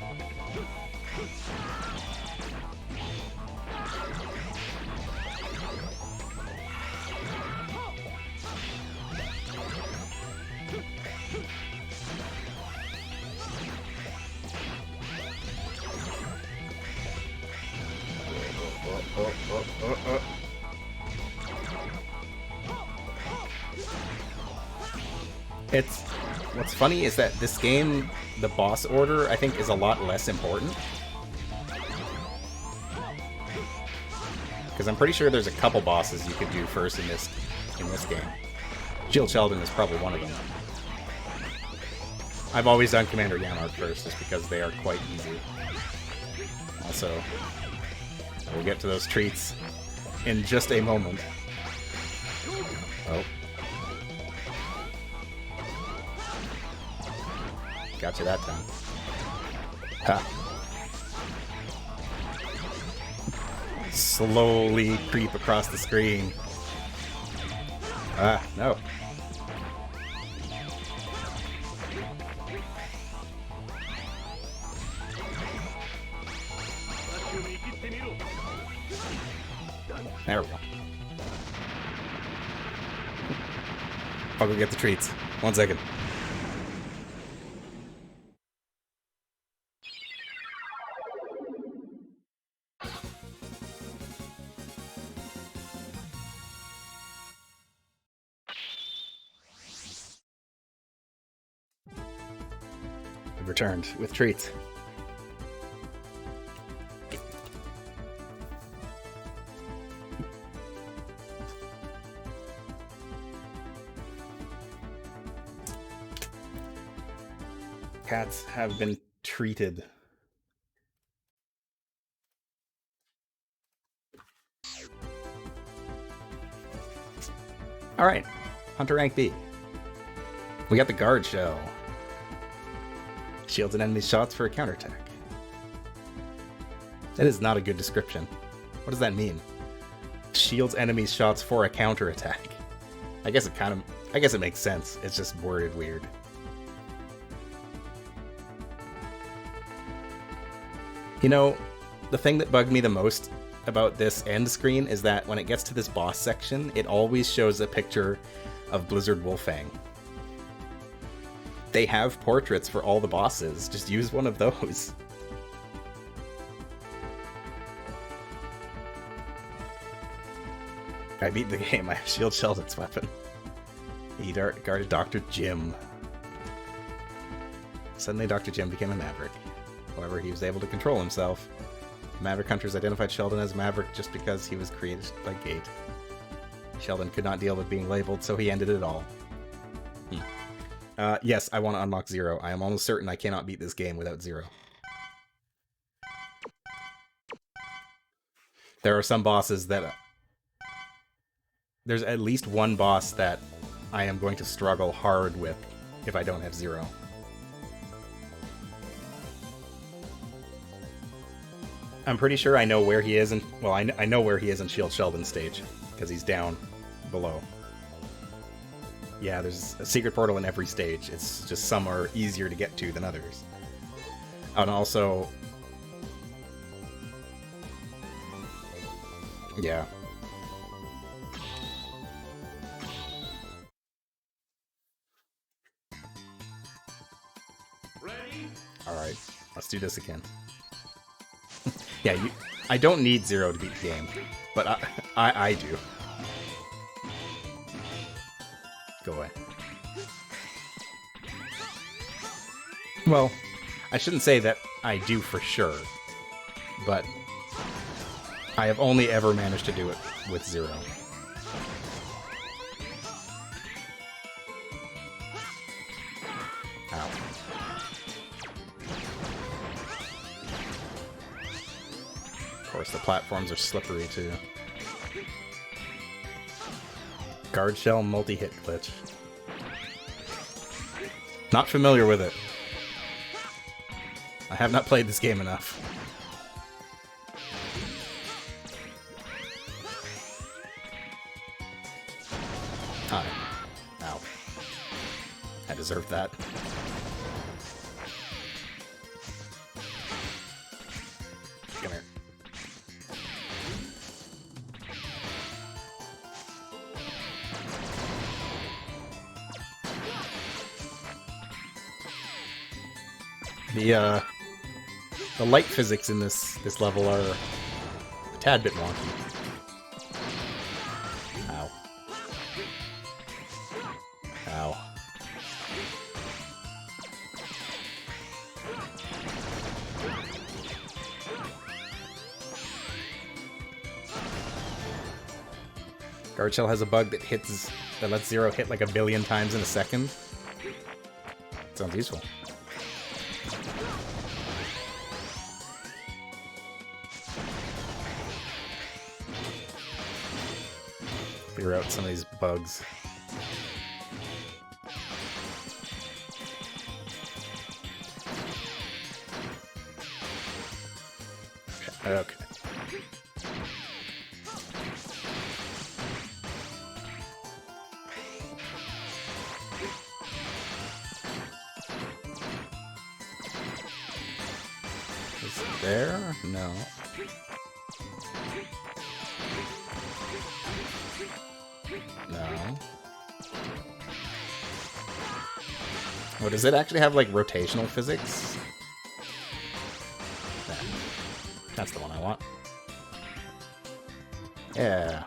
It's... What's funny is that this game, the boss order, I think is a lot less important. Because I'm pretty sure there's a couple bosses you could do first in this game. Shield Sheldon is probably one of them. I've always done Commander Yanark first, just because they are quite easy. Also, we'll get to those treats in just a moment. Oh. Got you that time. Ha. Slowly creep across the screen. Ah, no. There we go. I'll go get the treats. 1 second. Returned with treats. Cats have been treated. All right, Hunter rank B. We got the guard shell. Shields an enemy's shots for a counterattack. That is not a good description. What does that mean? Shields enemy's shots for a counterattack. I guess it makes sense. It's just worded weird. You know, the thing that bugged me the most about this end screen is that when it gets to this boss section, it always shows a picture of Blizzard Wolfang. They have portraits for all the bosses. Just use one of those. I beat the game. I have Shield Sheldon's weapon. He guarded Dr. Jim. Suddenly Dr. Jim became a Maverick. However, he was able to control himself. Maverick Hunters identified Sheldon as Maverick just because he was created by Gate. Sheldon could not deal with being labeled, so he ended it all. Yes, I want to unlock Zero. I am almost certain I cannot beat this game without Zero. There are some bosses that... There's at least one boss that I am going to struggle hard with if I don't have Zero. I'm pretty sure I know where he is in... Well, I know where he is in Shield Sheldon stage, because he's down below. Yeah, there's a secret portal in every stage. It's just some are easier to get to than others. And also... Yeah. Alright, let's do this again. Yeah, I don't need Zero to beat the game, but I do. Go away. Well, I shouldn't say that I do for sure, but I have only ever managed to do it with Zero. Ow. Of course, the platforms are slippery too. Guard shell multi-hit glitch. Not familiar with it. I have not played this game enough. Hi. Ow. I deserved that. Come here. The light physics in this level are a tad bit wonky. Ow. Ow. Guard shell has a bug that lets Zero hit like 1 billion times in a second. Sounds useful. Figure out some of these bugs. Okay. Is it there? No. No. Oh, does it actually have, like, rotational physics? There. That's the one I want. Yeah.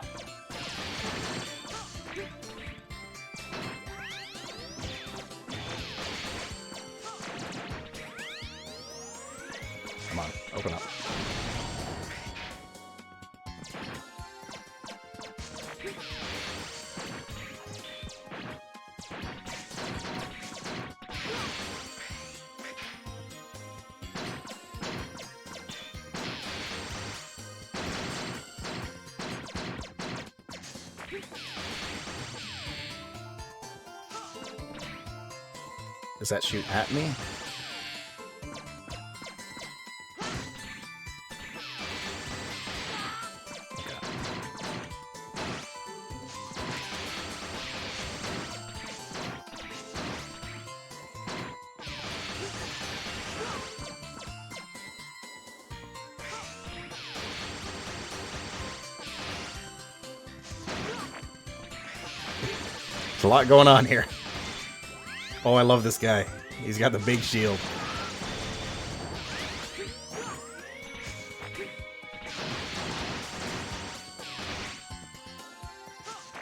Come on, open up. Does that shoot at me? Okay. There's a lot going on here. Oh, I love this guy. He's got the big shield.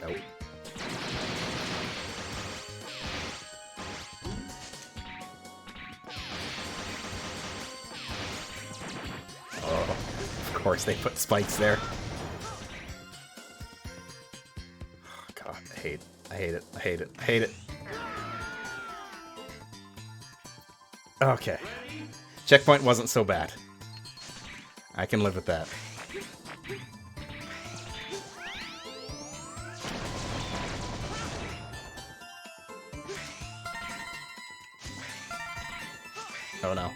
Nope. Oh, of course they put spikes there. Oh, God, I hate it. I hate it. I hate it. Okay. Checkpoint wasn't so bad. I can live with that. Oh no.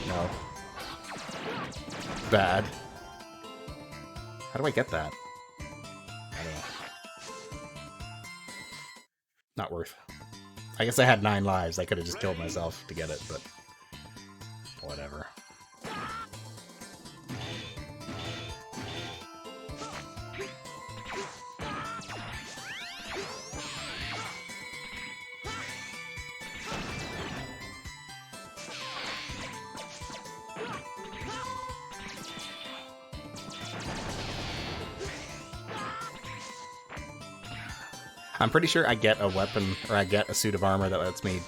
No. Bad. How do I get that? I don't know. Not worth. I guess I had 9 lives. I could have just killed myself to get it, but whatever. I'm pretty sure I get a weapon, or I get a suit of armor that lets me...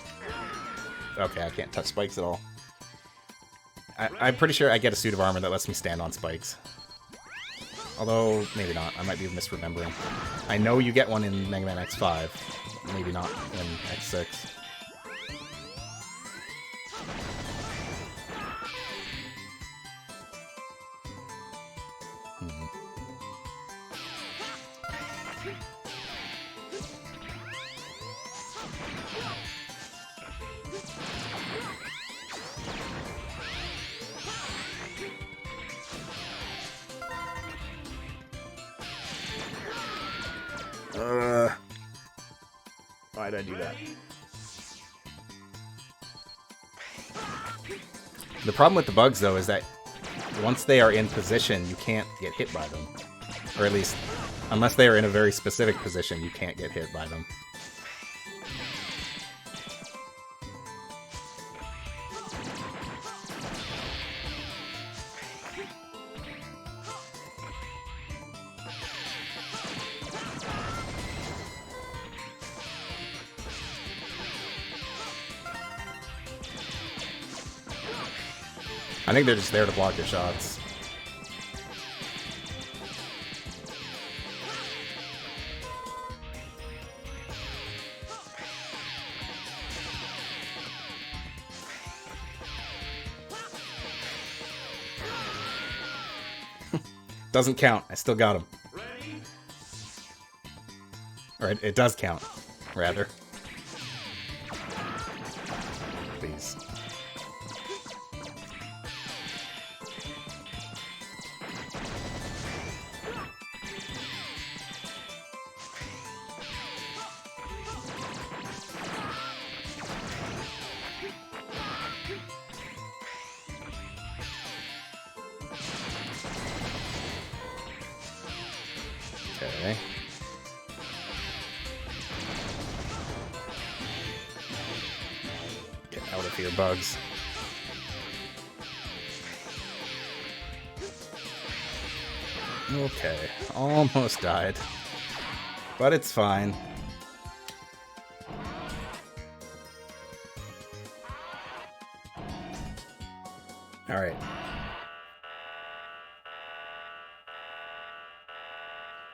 Okay, I can't touch spikes at all. I'm pretty sure I get a suit of armor that lets me stand on spikes. Although, maybe not. I might be misremembering. I know you get one in Mega Man X5. Maybe not in X6. Why'd I do that? The problem with the bugs, though, is that once they are in position, you can't get hit by them. Or at least, unless they are in a very specific position, you can't get hit by them. I think they're just there to block your shots. Doesn't count. I still got him. Or it does count, rather. Please. Okay. Get out of here, bugs. Okay, almost died. But it's fine. Alright.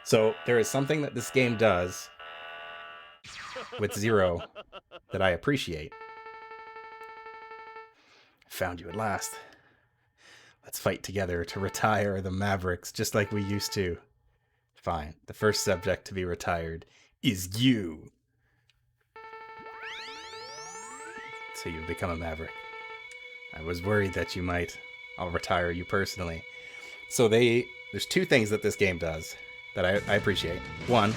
So, there is something that this game does with Zero that I appreciate. Found you at last. Let's fight together to retire the Mavericks just like we used to. Fine. The first subject to be retired is you. So you've become a Maverick. I was worried that you might. I'll retire you personally. So there's two things that this game does that I appreciate. One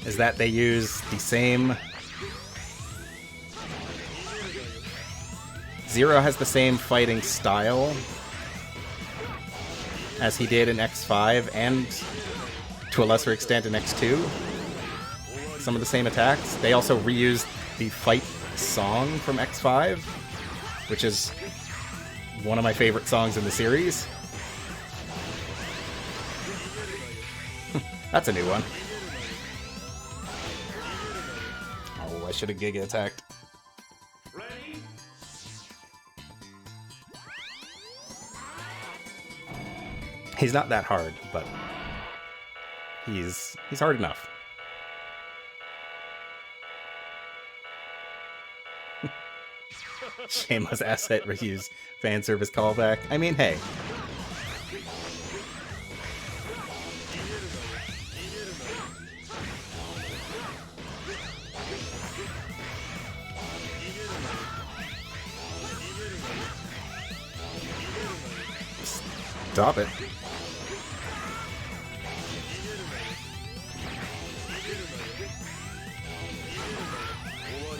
is that they use the same... Zero has the same fighting style as he did in X5 and, to a lesser extent, in X2. Some of the same attacks. They also reused the fight song from X5, which is one of my favorite songs in the series. That's a new one. Oh, I should have Giga attacked. He's not that hard, but he's hard enough. Shameless asset reuse fan service callback. I mean, hey. Stop it.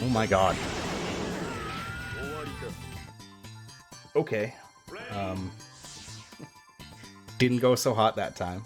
Oh my god. Okay. Didn't go so hot that time.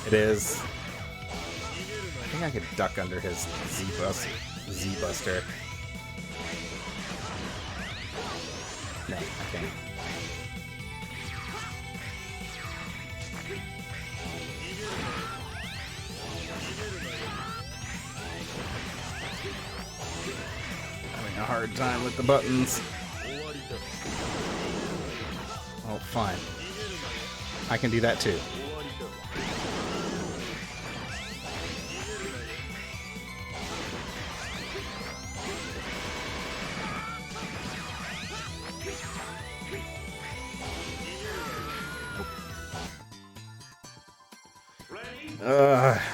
It is. I think I could duck under his Z-Buster. No, I can't. Having a hard time with the buttons. Oh, fine. I can do that too.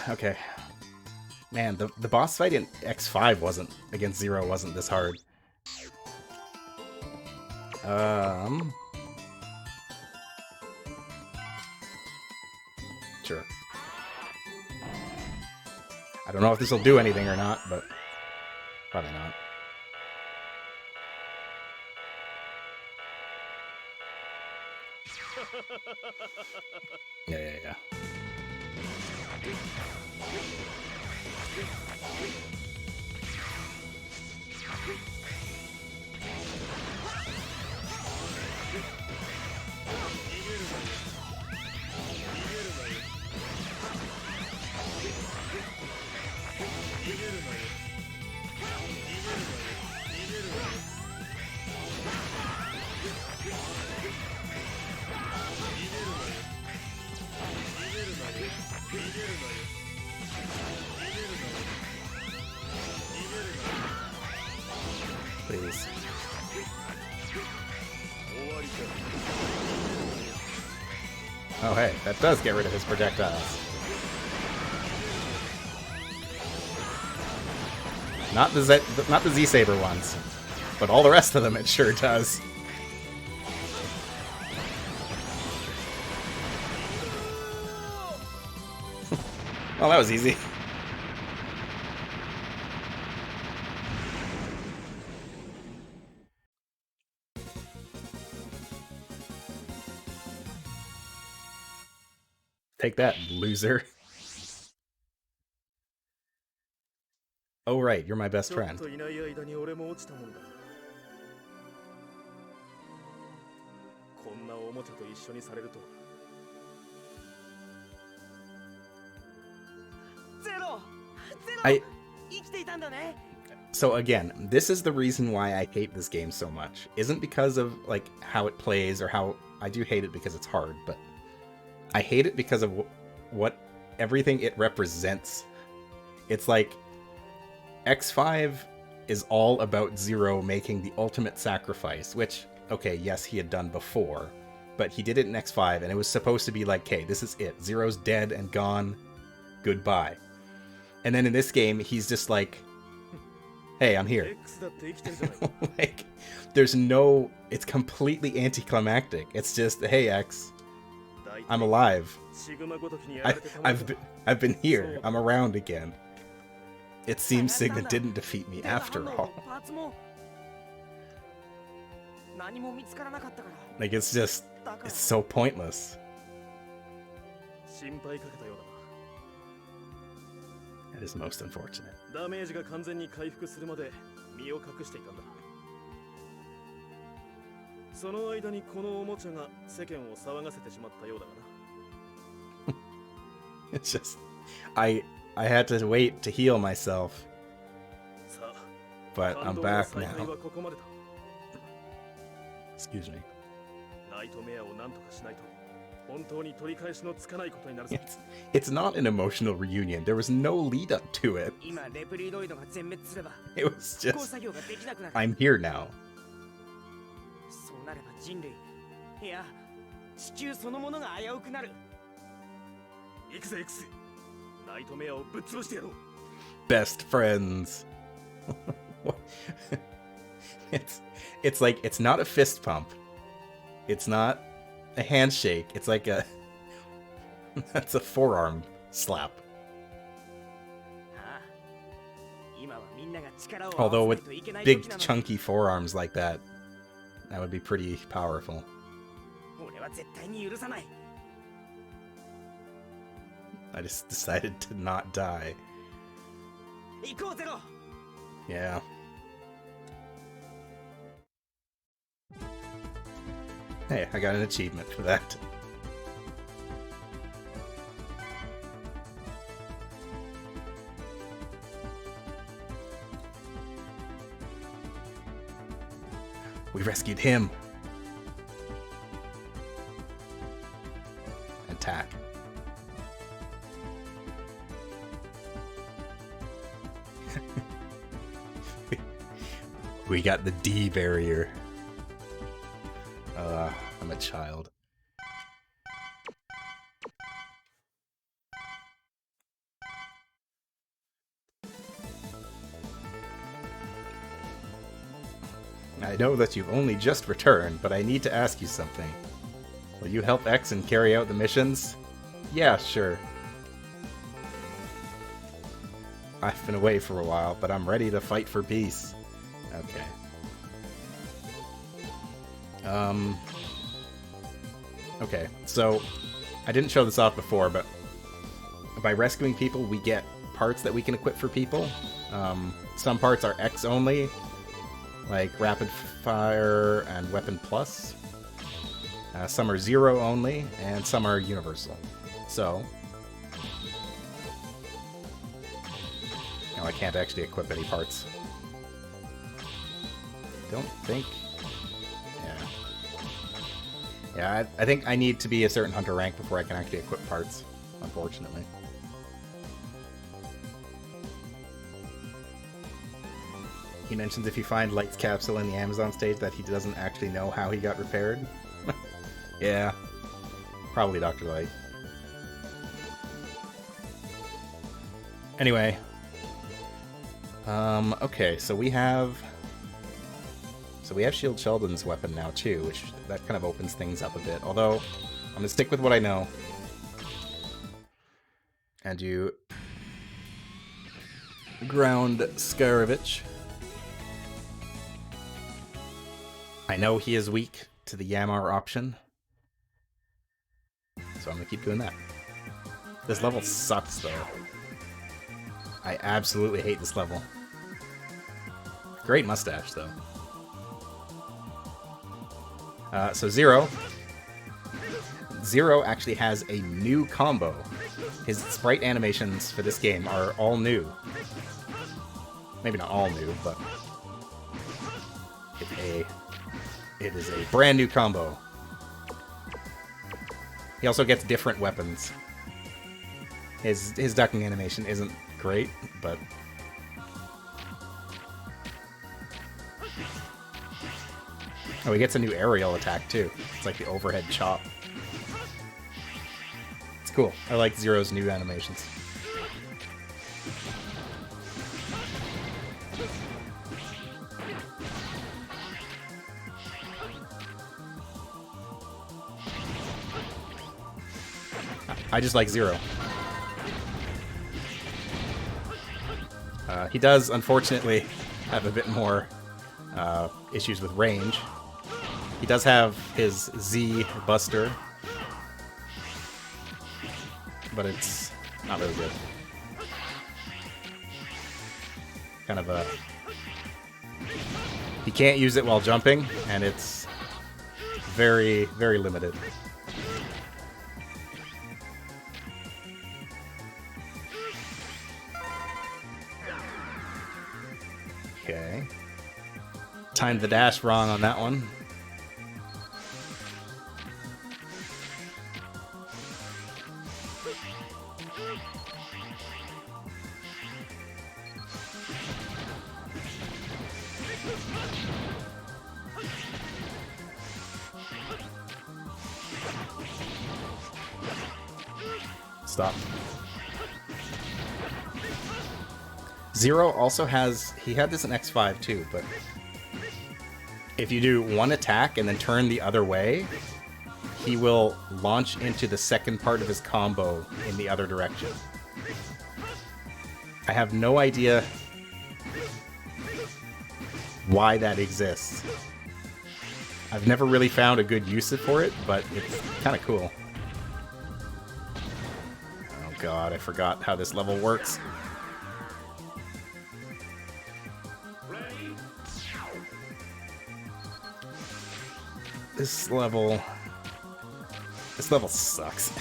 Okay. Man, the boss fight in X5 against Zero wasn't this hard. Sure. I don't know if this will do anything or not, but probably not. Yeah. Please. Oh hey, that does get rid of his projectiles. Not the Z-Saber ones, but all the rest of them it sure does. Well, that was easy. Take that, loser. Oh right, you're my best friend. So again, this is the reason why I hate this game so much. Isn't because of like how it plays or how I do hate it because it's hard, but I hate it because of what everything it represents. It's like X5 is all about Zero making the ultimate sacrifice, which, okay, yes, he had done before, but he did it in X5, and it was supposed to be like, okay, this is it. Zero's dead and gone. Goodbye. And then in this game, he's just like, hey, I'm here. Like, there's no... It's completely anticlimactic. It's just, hey, X, I'm alive. I've been here. I'm around again. It seems Sigma didn't defeat me after all. Like, it's just... It's so pointless. That is most unfortunate. It's just... I had to wait to heal myself. But I'm back now. Excuse me. It's not an emotional reunion. There was no lead up to it. It was just... I'm here now. Best friends. It's like, it's not a fist pump. It's not a handshake. It's like a... That's a forearm slap. Although with big chunky forearms like that, That would be pretty powerful. 俺は絶対に許さない。 I just decided to not die. 行こうゼロ。 Yeah. Hey, I got an achievement for that. We rescued him. Attack. We got the D barrier. I'm a child. I know that you've only just returned, but I need to ask you something. Will you help X and carry out the missions? Yeah, sure. I've been away for a while, but I'm ready to fight for peace. Okay. Okay, so I didn't show this off before, but by rescuing people, we get parts that we can equip for people. Some parts are X only, like Rapid Fire and Weapon Plus. Some are 0 only, and some are universal. So, no, I can't actually equip any parts. Don't think. Yeah, I think I need to be a certain hunter rank before I can actually equip parts, unfortunately. He mentions if you find Light's capsule in the Amazon stage that he doesn't actually know how he got repaired. Yeah, probably Dr. Light. Anyway. Okay, so we have Shield Sheldon's weapon now too, which that kind of opens things up a bit. Although, I'm gonna stick with what I know. And you ground Scaravich. I know he is weak to the Yamar option, so I'm gonna keep doing that. This level sucks though. I absolutely hate this level. Great mustache though. So Zero actually has a new combo. His sprite animations for this game are all new. Maybe not all new, but it is a brand new combo. He also gets different weapons. His ducking animation isn't great, but oh, he gets a new aerial attack too. It's like the overhead chop. It's cool. I like Zero's new animations. I just like Zero. He does, unfortunately, have a bit more issues with range. He does have his Z Buster, but it's not really good. Kind of a... He can't use it while jumping, and it's very, very limited. Okay. Timed the dash wrong on that one. Stop. Zero also has... He had this in X5 too, but... If you do one attack and then turn the other way, he will launch into the second part of his combo in the other direction. I have no idea why that exists. I've never really found a good use for it, but it's kind of cool. Oh god, I forgot how this level works. This level sucks.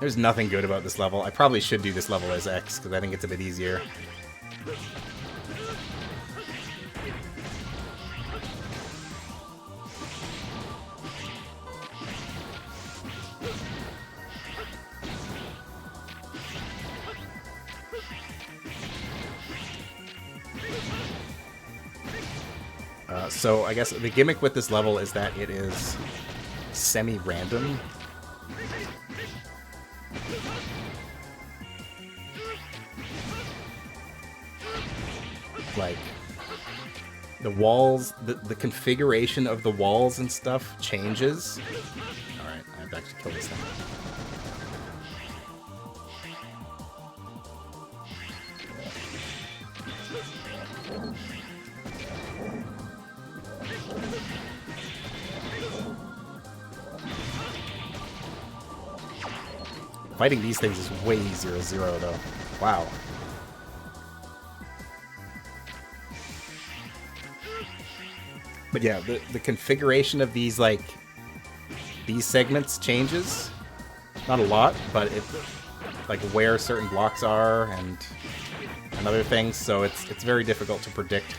There's nothing good about this level. I probably should do this level as X, because I think it's a bit easier. So I guess the gimmick with this level is that it is semi-random. Like, the walls, the configuration of the walls and stuff changes. Alright, I have to actually kill this thing. Fighting these things is way 0-0 though. Wow. But yeah, the configuration of these, like, these segments changes. Not a lot, but it, like, where certain blocks are and other things, so it's very difficult to predict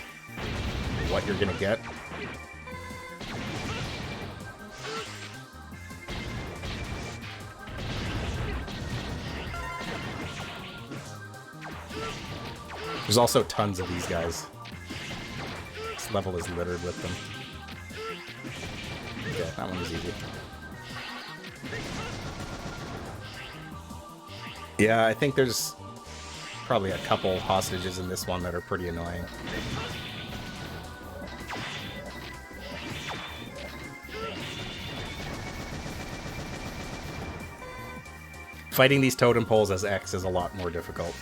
what you're gonna get. There's also tons of these guys. This level is littered with them. Okay, that one was easy. Yeah, I think there's probably a couple hostages in this one that are pretty annoying. Fighting these totem poles as X is a lot more difficult.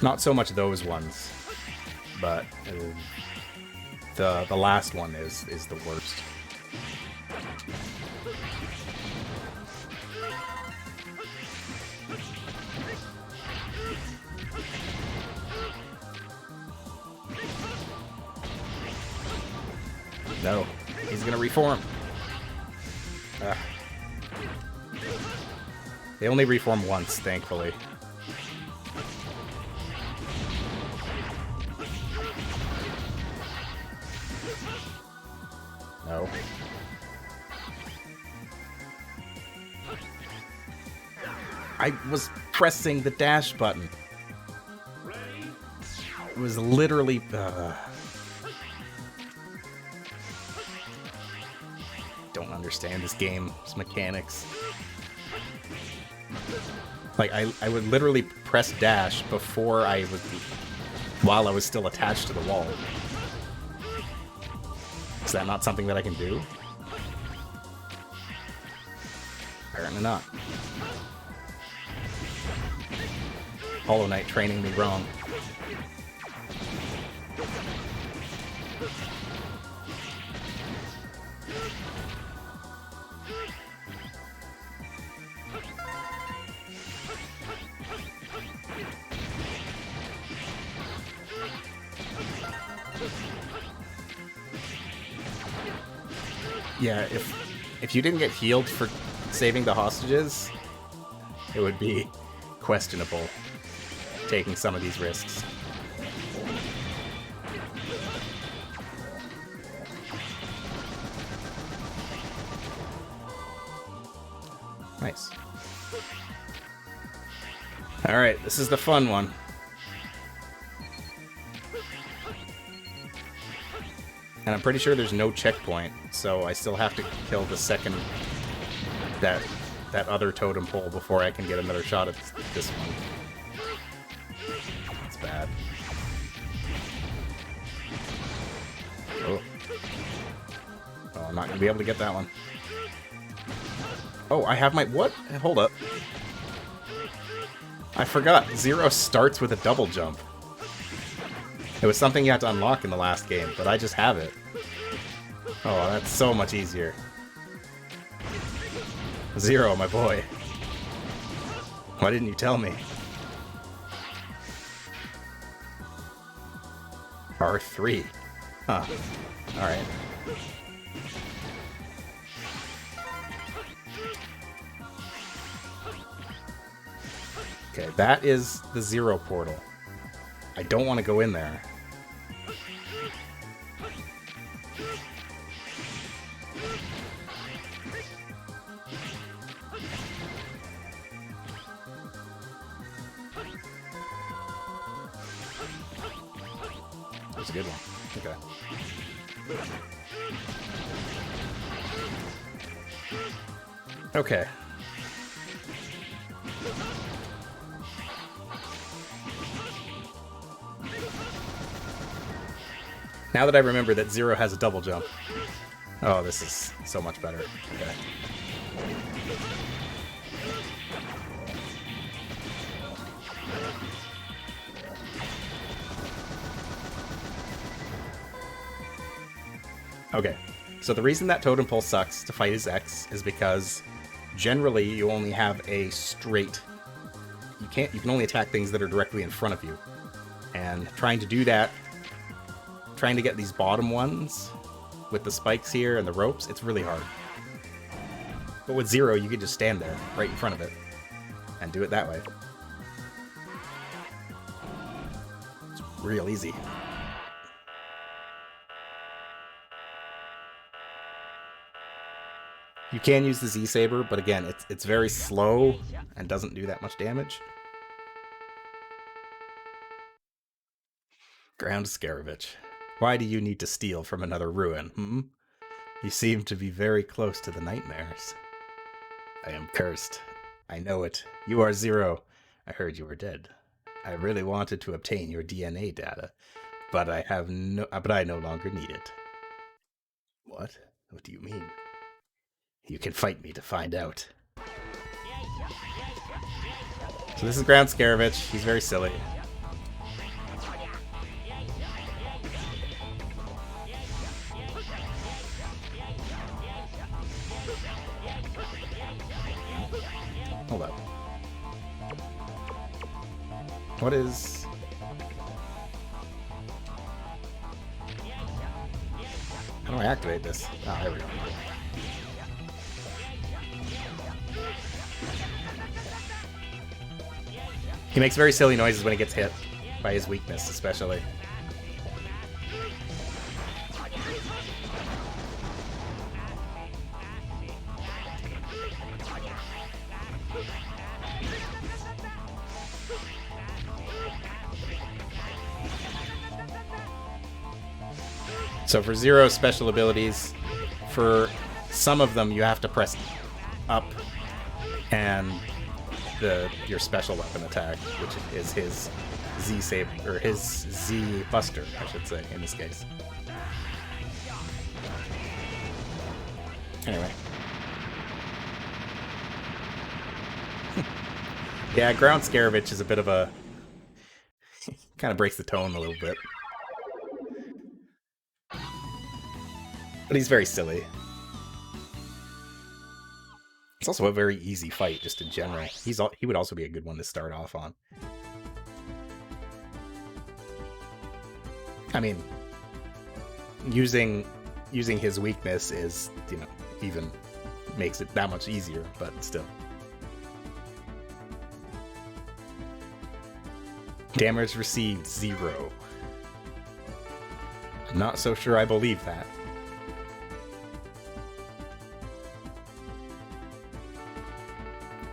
Not so much those ones, but the last one is the worst. No, he's gonna reform. They only reform once, thankfully. No. I was pressing the dash button. It was literally... Don't understand this game's mechanics. Like, I would literally press dash before I would... while I was still attached to the wall. Is that not something that I can do? Apparently not. Hollow Knight training me wrong. Yeah, if you didn't get healed for saving the hostages, it would be questionable taking some of these risks. Nice. Alright, this is the fun one. And I'm pretty sure there's no checkpoint, so I still have to kill the second that other totem pole before I can get another shot at this one. It's bad. Oh. Oh, I'm not gonna be able to get that one. Oh, I have my... What? Hold up. I forgot. Zero starts with a double jump. It was something you had to unlock in the last game, but I just have it. Oh, that's so much easier. Zero, my boy. Why didn't you tell me? R3. Huh. Alright. Okay, that is the Zero portal. I don't want to go in there. That was a good one. Okay. Okay. Now that I remember that Zero has a double jump. Oh, this is so much better. Okay. Okay, so the reason that Totem Pole sucks to fight as X is because generally you only have a straight... You can only attack things that are directly in front of you. And trying to do that, trying to get these bottom ones with the spikes here and the ropes, it's really hard. But with Zero, you can just stand there, right in front of it, and do it that way. It's real easy. You can use the Z-Saber, but again, it's very slow and doesn't do that much damage. Ground Scaravich. Why do you need to steal from another ruin, hmm? You seem to be very close to the nightmares. I am cursed. I know it. You are Zero. I heard you were dead. I really wanted to obtain your DNA data, but I no longer need it. What? What do you mean? You can fight me to find out. So this is Ground Scaravich. He's very silly. Hold up. What is... How do I activate this? Oh, there we go. He makes very silly noises when he gets hit, by his weakness especially. So for Zero's special abilities, for some of them you have to press up and your special weapon attack, which is his Z-Saber, or his Z-Buster, I should say, in this case. Anyway. Yeah, Ground Scaravich is a bit of a... kind of breaks the tone a little bit. But he's very silly. It's also a very easy fight, just in general. He would also be a good one to start off on. I mean, using his weakness is, you know, even makes it that much easier, but still. Damage received 0. I'm not so sure I believe that.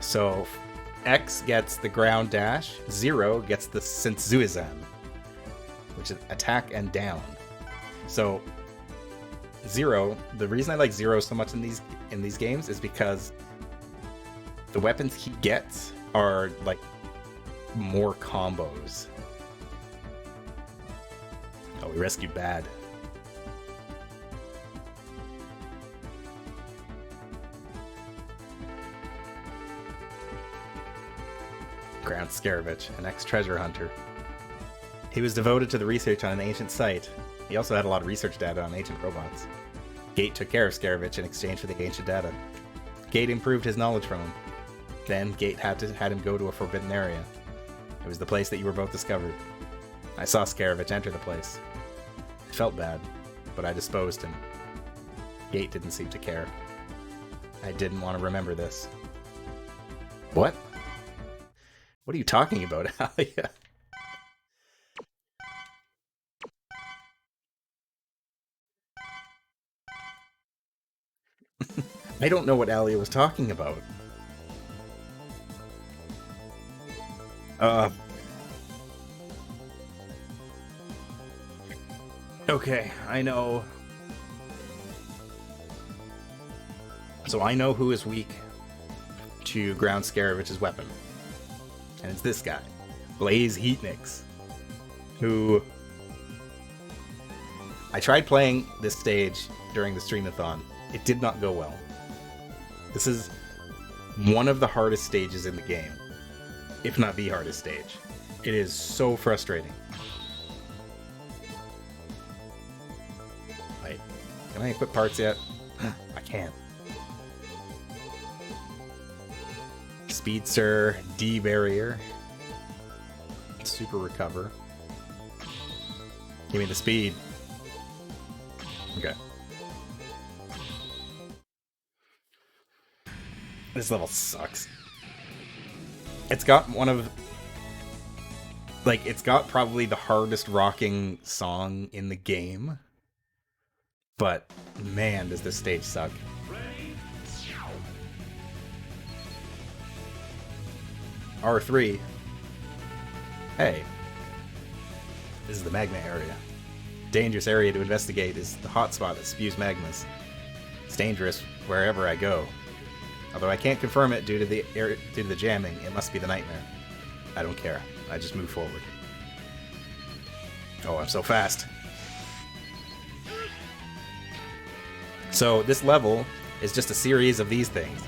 So, X gets the ground dash, 0 gets the Sensuizan, which is attack and down. So, 0, the reason I like 0 so much in these games is because the weapons he gets are like more combos. Oh, we rescued Bad. Ground Scaravich, an ex-treasure hunter. He was devoted to the research on an ancient site. He also had a lot of research data on ancient robots. Gate took care of Scaravich in exchange for the ancient data. Gate improved his knowledge from him. Then Gate had him go to a forbidden area. It was the place that you were both discovered. I saw Scaravich enter the place. I felt bad, but I disposed him. Gate didn't seem to care. I didn't want to remember this. What? What are you talking about, Alia? I don't know what Alia was talking about. Okay, I know. So I know who is weak to ground Scaravich's weapon. And it's this guy, Blaze Heatnix, who... I tried playing this stage during the streamathon. It did not go well. This is one of the hardest stages in the game, if not the hardest stage. It is so frustrating. Wait, can I equip parts yet? I can't. Speedster, D barrier, super recover. Give me the speed. Okay. This level sucks. It's got one of... like, it's got probably the hardest rocking song in the game. But, man, does this stage suck. R3. Hey. This is the magma area. Dangerous area to investigate is the hotspot that spews magmas. It's dangerous wherever I go. Although I can't confirm it due to the jamming, it must be the nightmare. I don't care. I just move forward. Oh, I'm so fast. So this level is just a series of these things.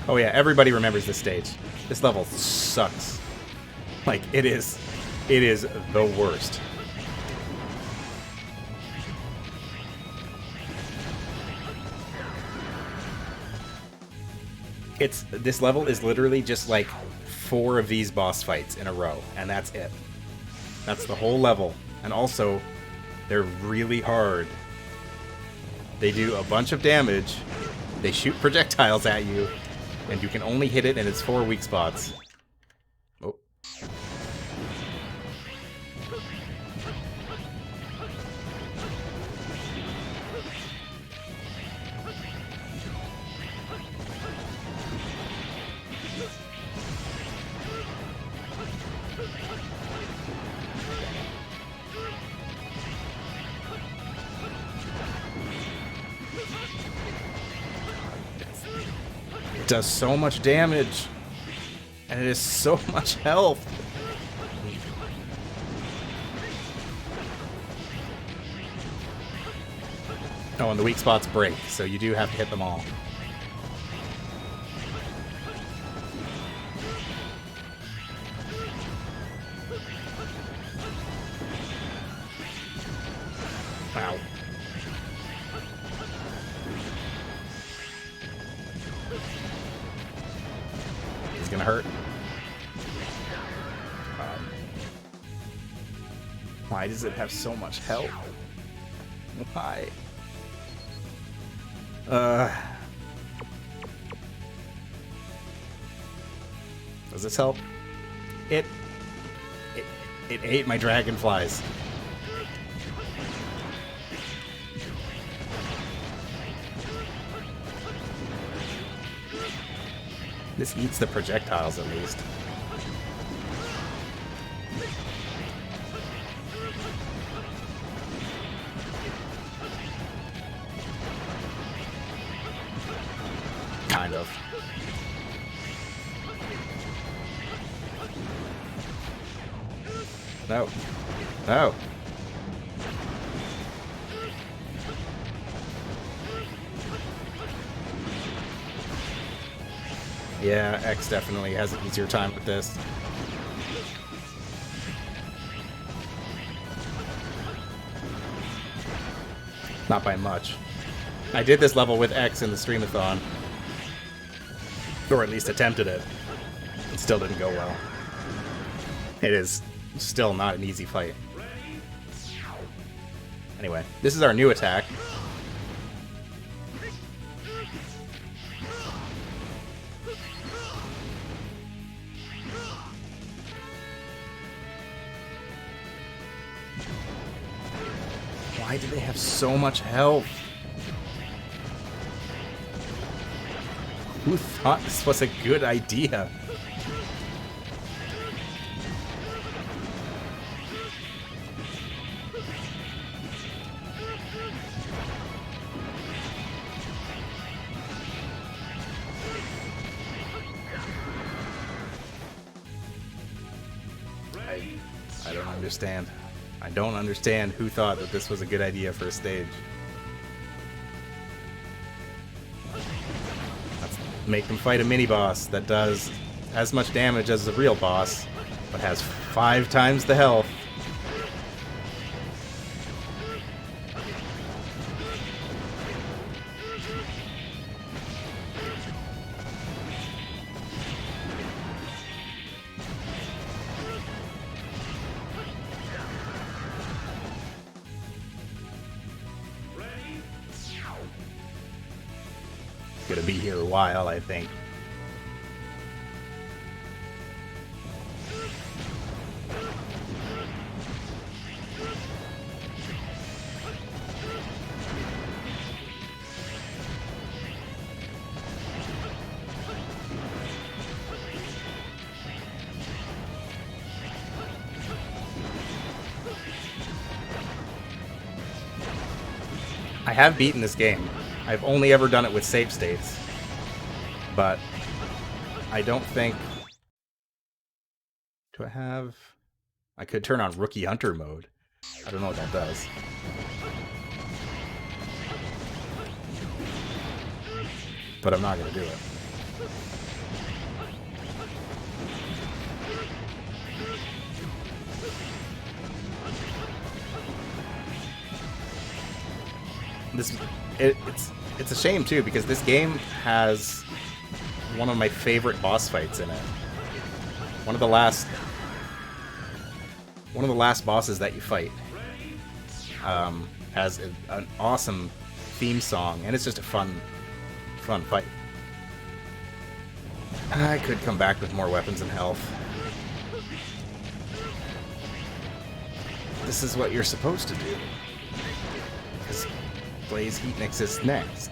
Oh yeah, everybody remembers this stage. This level sucks. Like, it is the worst. This level is literally just like 4 of these boss fights in a row, and that's it. That's the whole level. And also, they're really hard. They do a bunch of damage, they shoot projectiles at you, and you can only hit it in its 4 weak spots. Oh. It does so much damage, and it is so much health. Oh, and the weak spots break, so you do have to hit them all. Wow. It's gonna hurt. Why does it have so much health? Why? Does this help? It ate my dragonflies. This eats the projectiles at least. Kind of. No. Oh. Yeah, X definitely has an easier time with this. Not by much. I did this level with X in the streamathon. Or at least attempted it. It still didn't go well. It is still not an easy fight. Anyway, this is our new attack. Why do they have so much health? Who thought this was a good idea? I don't understand. I don't understand who thought that this was a good idea for a stage. Let's make them fight a mini-boss that does as much damage as the real boss, but has 5 times the health. Gonna be here a while, I think. I have beaten this game. I've only ever done it with save states. But I don't think... Do I have... I could turn on Rookie Hunter mode. I don't know what that does. But I'm not going to do it. It's a shame too, because this game has one of my favorite boss fights in it. One of the last bosses that you fight has an awesome theme song, and it's just a fun fight. I could come back with more weapons and health. This is what you're supposed to do. Because Blaze Heatnix is next.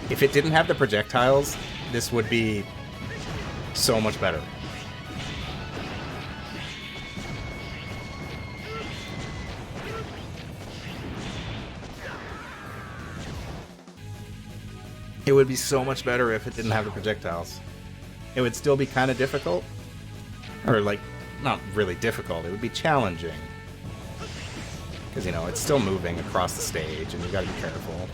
If it didn't have the projectiles, this would be so much better. It would be so much better if it didn't have the projectiles. It would still be kind of difficult. Or, like, not really difficult. It would be challenging. Because, you know, it's still moving across the stage, and you gotta be careful,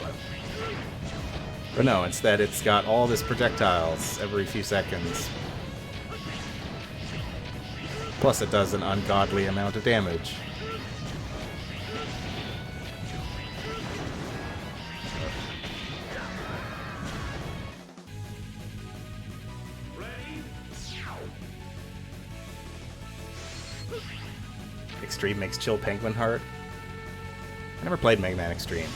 But no, instead it's got all this projectiles every few seconds. Plus it does an ungodly amount of damage. Extreme makes Chill Penguin Heart. I never played Mega Man Extreme.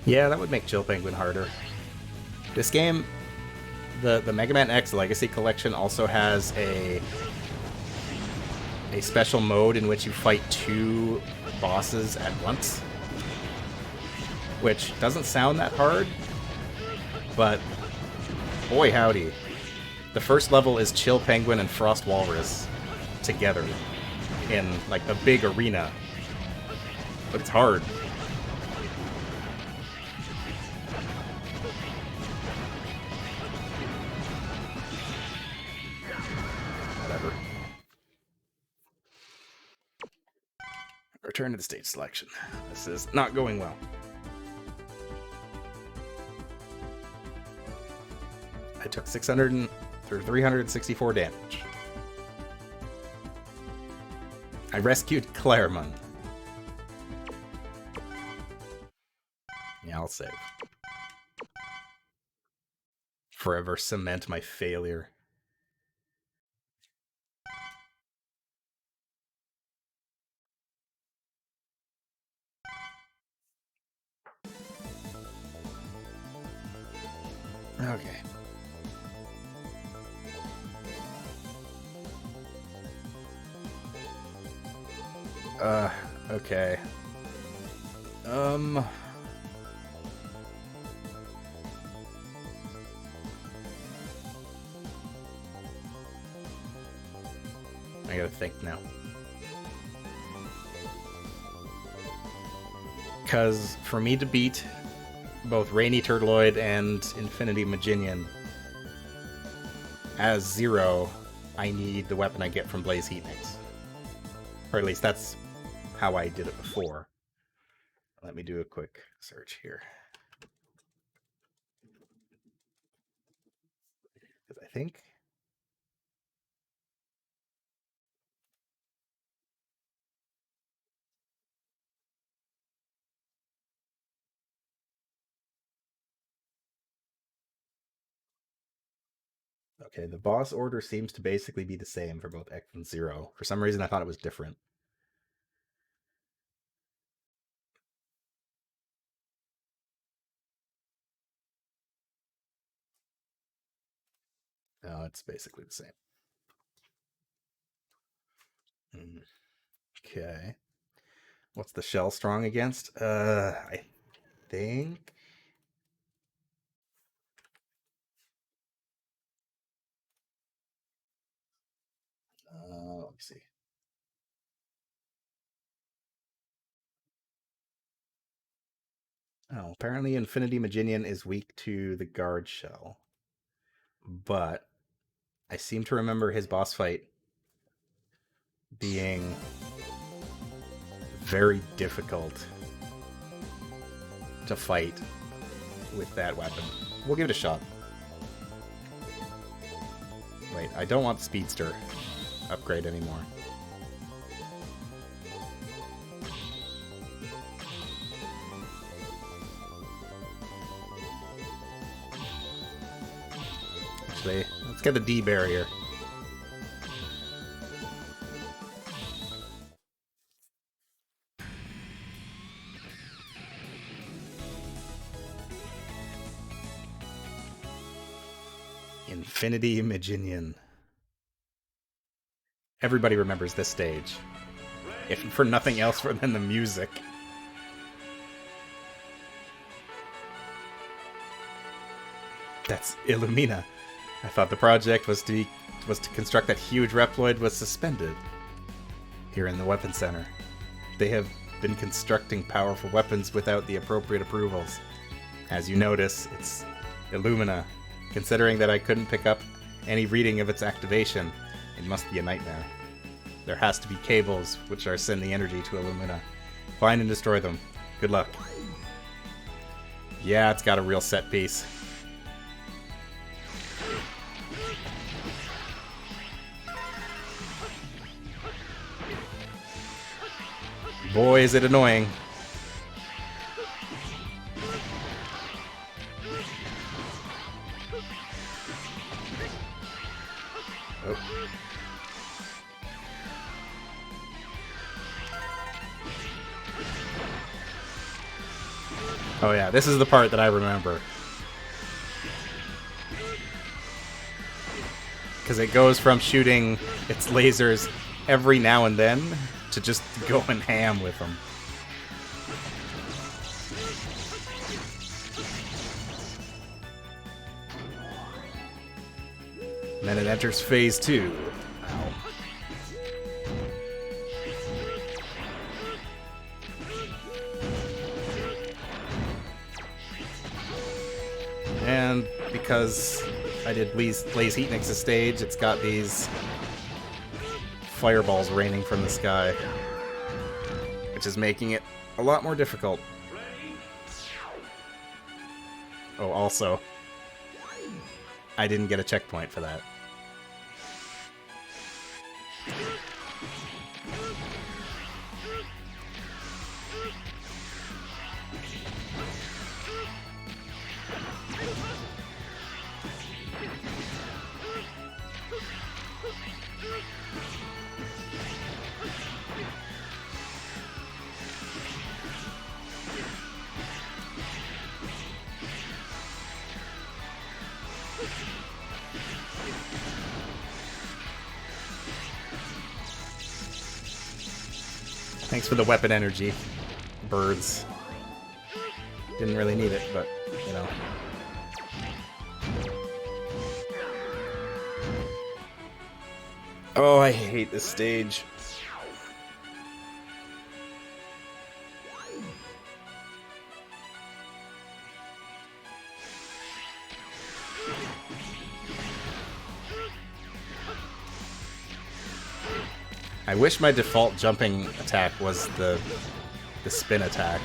Yeah, that would make Chill Penguin harder. This game, the Mega Man X Legacy Collection also has a special mode in which you fight 2 bosses at once, which doesn't sound that hard, but boy howdy. The first level is Chill Penguin and Frost Walrus together in like a big arena, but it's hard. Whatever. Return to the stage selection. This is not going well. I took 364 damage. I rescued Claremont. Yeah, I'll save. Forever cement my failure. Okay. Okay. I gotta think now. Because for me to beat both Rainy Turtloid and Infinity Maginian as Zero, I need the weapon I get from Blaze Heatmix. Or at least that's how I did it before. Let me do a quick search here. Because I think... Okay, the boss order seems to basically be the same for both X and Zero. For some reason, I thought it was different. No, it's basically the same. Okay. What's the shell strong against? I think... let me see. Oh, apparently Infinity Maginian is weak to the guard shell. But I seem to remember his boss fight being very difficult to fight with that weapon. We'll give it a shot. Wait, I don't want the Speedster upgrade anymore. Actually, let's get the D barrier. Infinity Maginian. Everybody remembers this stage, if for nothing else than the music. That's Illumina. I thought the project was to construct that huge Reploid was suspended here in the Weapon Center. They have been constructing powerful weapons without the appropriate approvals. As you notice, it's Illumina. Considering that I couldn't pick up any reading of its activation, it must be a nightmare. There has to be cables which are sending energy to Illumina. Find and destroy them. Good luck. Yeah, it's got a real set piece. Boy, is it annoying. Oh. Oh yeah, this is the part that I remember. Because it goes from shooting its lasers every now and then to just going ham with them. And then it enters phase 2. Ow. And because I did Blaze Heatnix's stage, it's got these fireballs raining from the sky, which is making it a lot more difficult. Oh, also, I didn't get a checkpoint for that. Thanks for the weapon energy, birds. Didn't really need it, but, you know. Oh, I hate this stage. I wish my default jumping attack was the spin attack.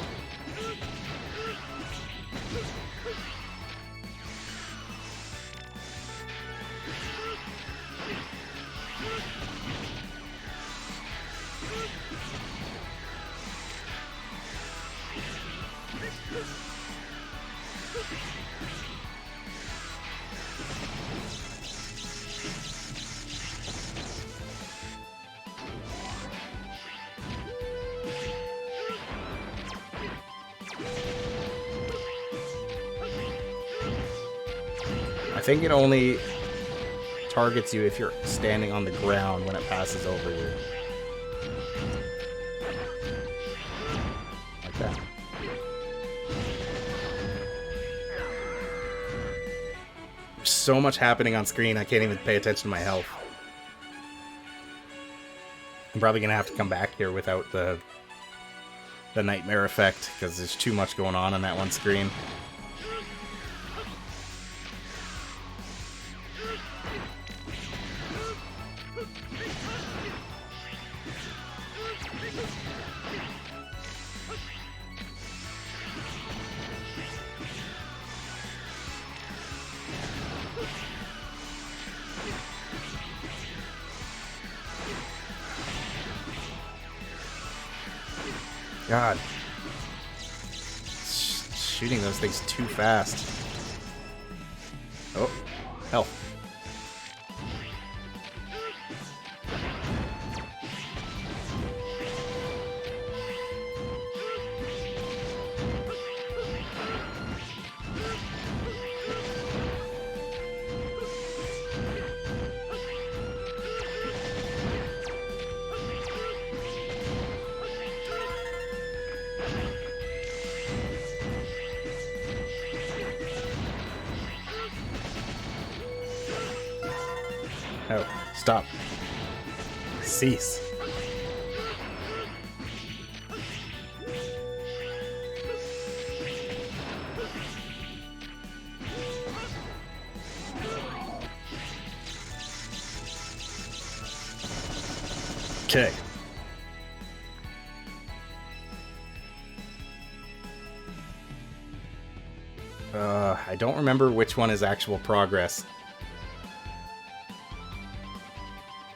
I think it only targets you if you're standing on the ground when it passes over you. Like that. There's so much happening on screen, I can't even pay attention to my health. I'm probably gonna have to come back here without the nightmare effect, because there's too much going on that one screen. God. Shooting those things too fast. Oh, health. Oh, stop. Cease. Okay. I don't remember which one is actual progress.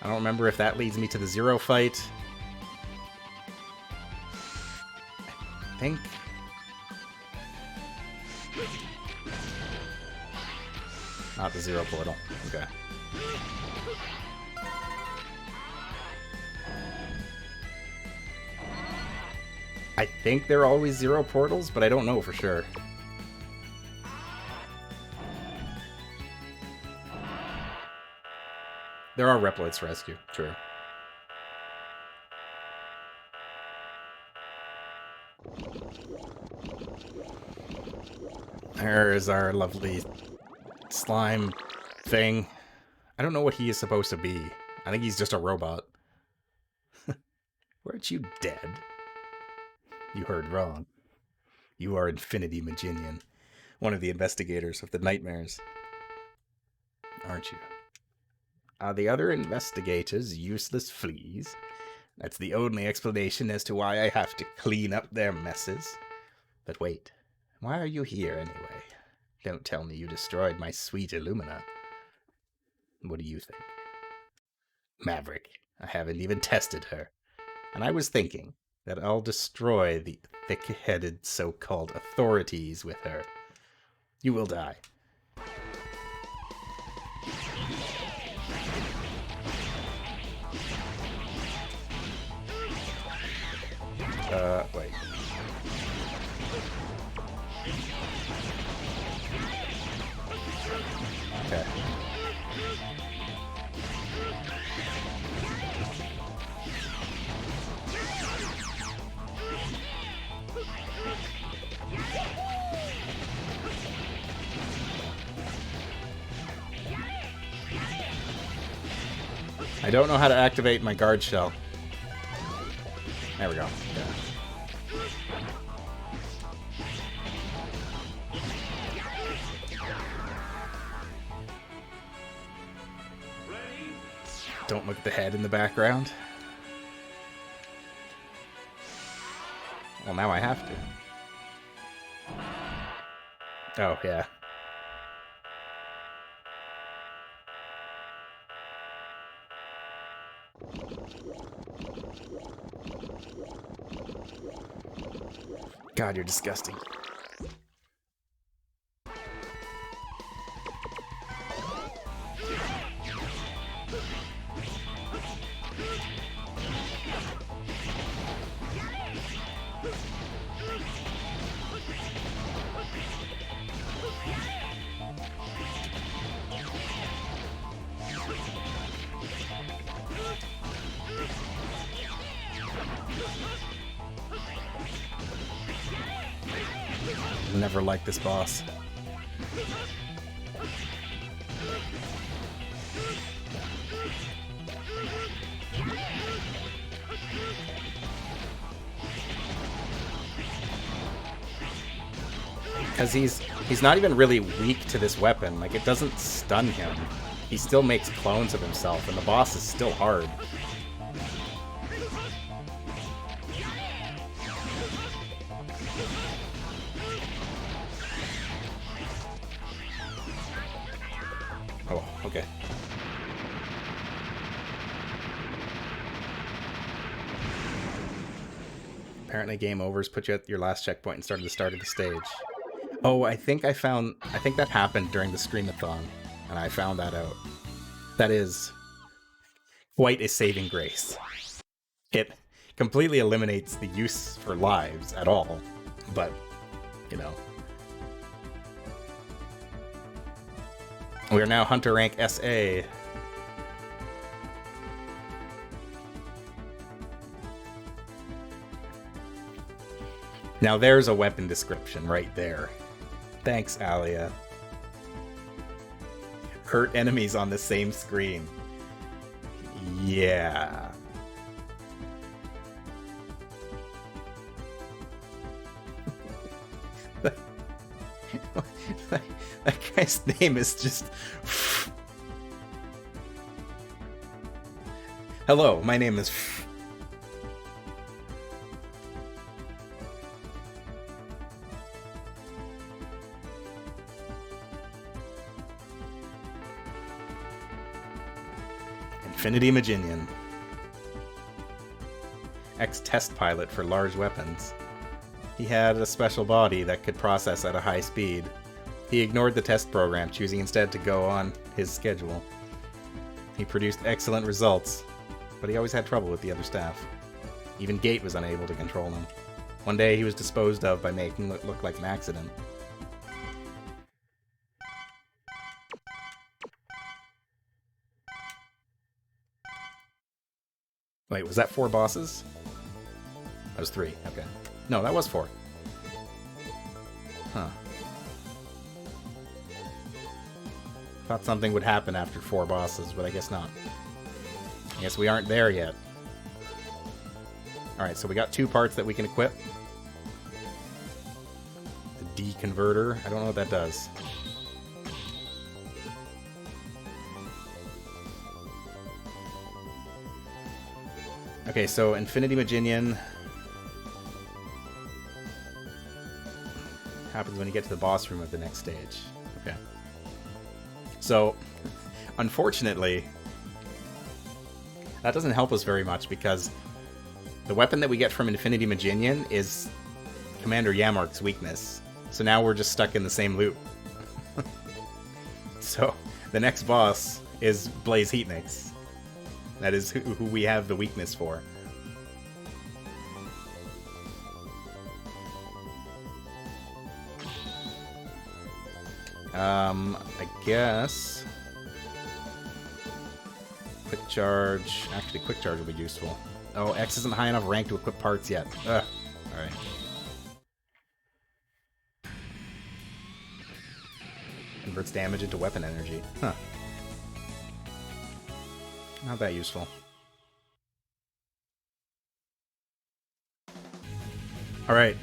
I don't remember if that leads me to the Zero fight. I think... Not the Zero portal. Okay. I think there are always 0 portals, but I don't know for sure. There are Reploids to rescue, true. There's our lovely slime thing. I don't know what he is supposed to be. I think he's just a robot. Weren't you dead? You heard wrong. You are Infinity Maginian, one of the investigators of the nightmares. Aren't you? Are the other investigators useless fleas? That's the only explanation as to why I have to clean up their messes. But wait, why are you here anyway? Don't tell me you destroyed my sweet Illumina. What do you think? Maverick, I haven't even tested her. And I was thinking that I'll destroy the thick-headed so-called authorities with her. You will die. Wait. Okay. I don't know how to activate my guard shell. There we go. Yeah. Don't look at the head in the background. Well, now I have to. Oh, yeah. God, you're disgusting. Never liked this boss. Because he's not even really weak to this weapon. Like, it doesn't stun him. He still makes clones of himself, and the boss is still hard. Oh, okay. Apparently game overs put you at your last checkpoint and started the start of the stage. Oh, I think that happened during the Streamathon, and I found that out. That is quite a saving grace. It completely eliminates the use for lives at all, but, you know. We are now Hunter rank SA. Now there's a weapon description right there. Thanks, Alia. Hurt enemies on the same screen. Yeah. That guy's name is just... Hello, my name is... Infinity Maginian. Ex-test pilot for large weapons. He had a special body that could process at a high speed. He ignored the test program, choosing instead to go on his schedule. He produced excellent results, but he always had trouble with the other staff. Even Gate was unable to control him. One day he was disposed of by making it look like an accident. Wait, was that 4 bosses? That was 3, okay. No, that was 4. Huh. Thought something would happen after 4 bosses, but I guess not. I guess we aren't there yet. Alright, so we got 2 parts that we can equip. The deconverter. I don't know what that does. Okay, so Infinity Maginian happens when you get to the boss room of the next stage. Okay. So, unfortunately, that doesn't help us very much because the weapon that we get from Infinity Maginian is Commander Yamark's weakness. So now we're just stuck in the same loop. So, the next boss is Blaze Heatnix. That is who we have the weakness for. I guess... Quick Charge... Actually, Quick Charge will be useful. Oh, X isn't high enough rank to equip parts yet. Ugh. Alright. Converts damage into weapon energy. Huh. Not that useful. Alright.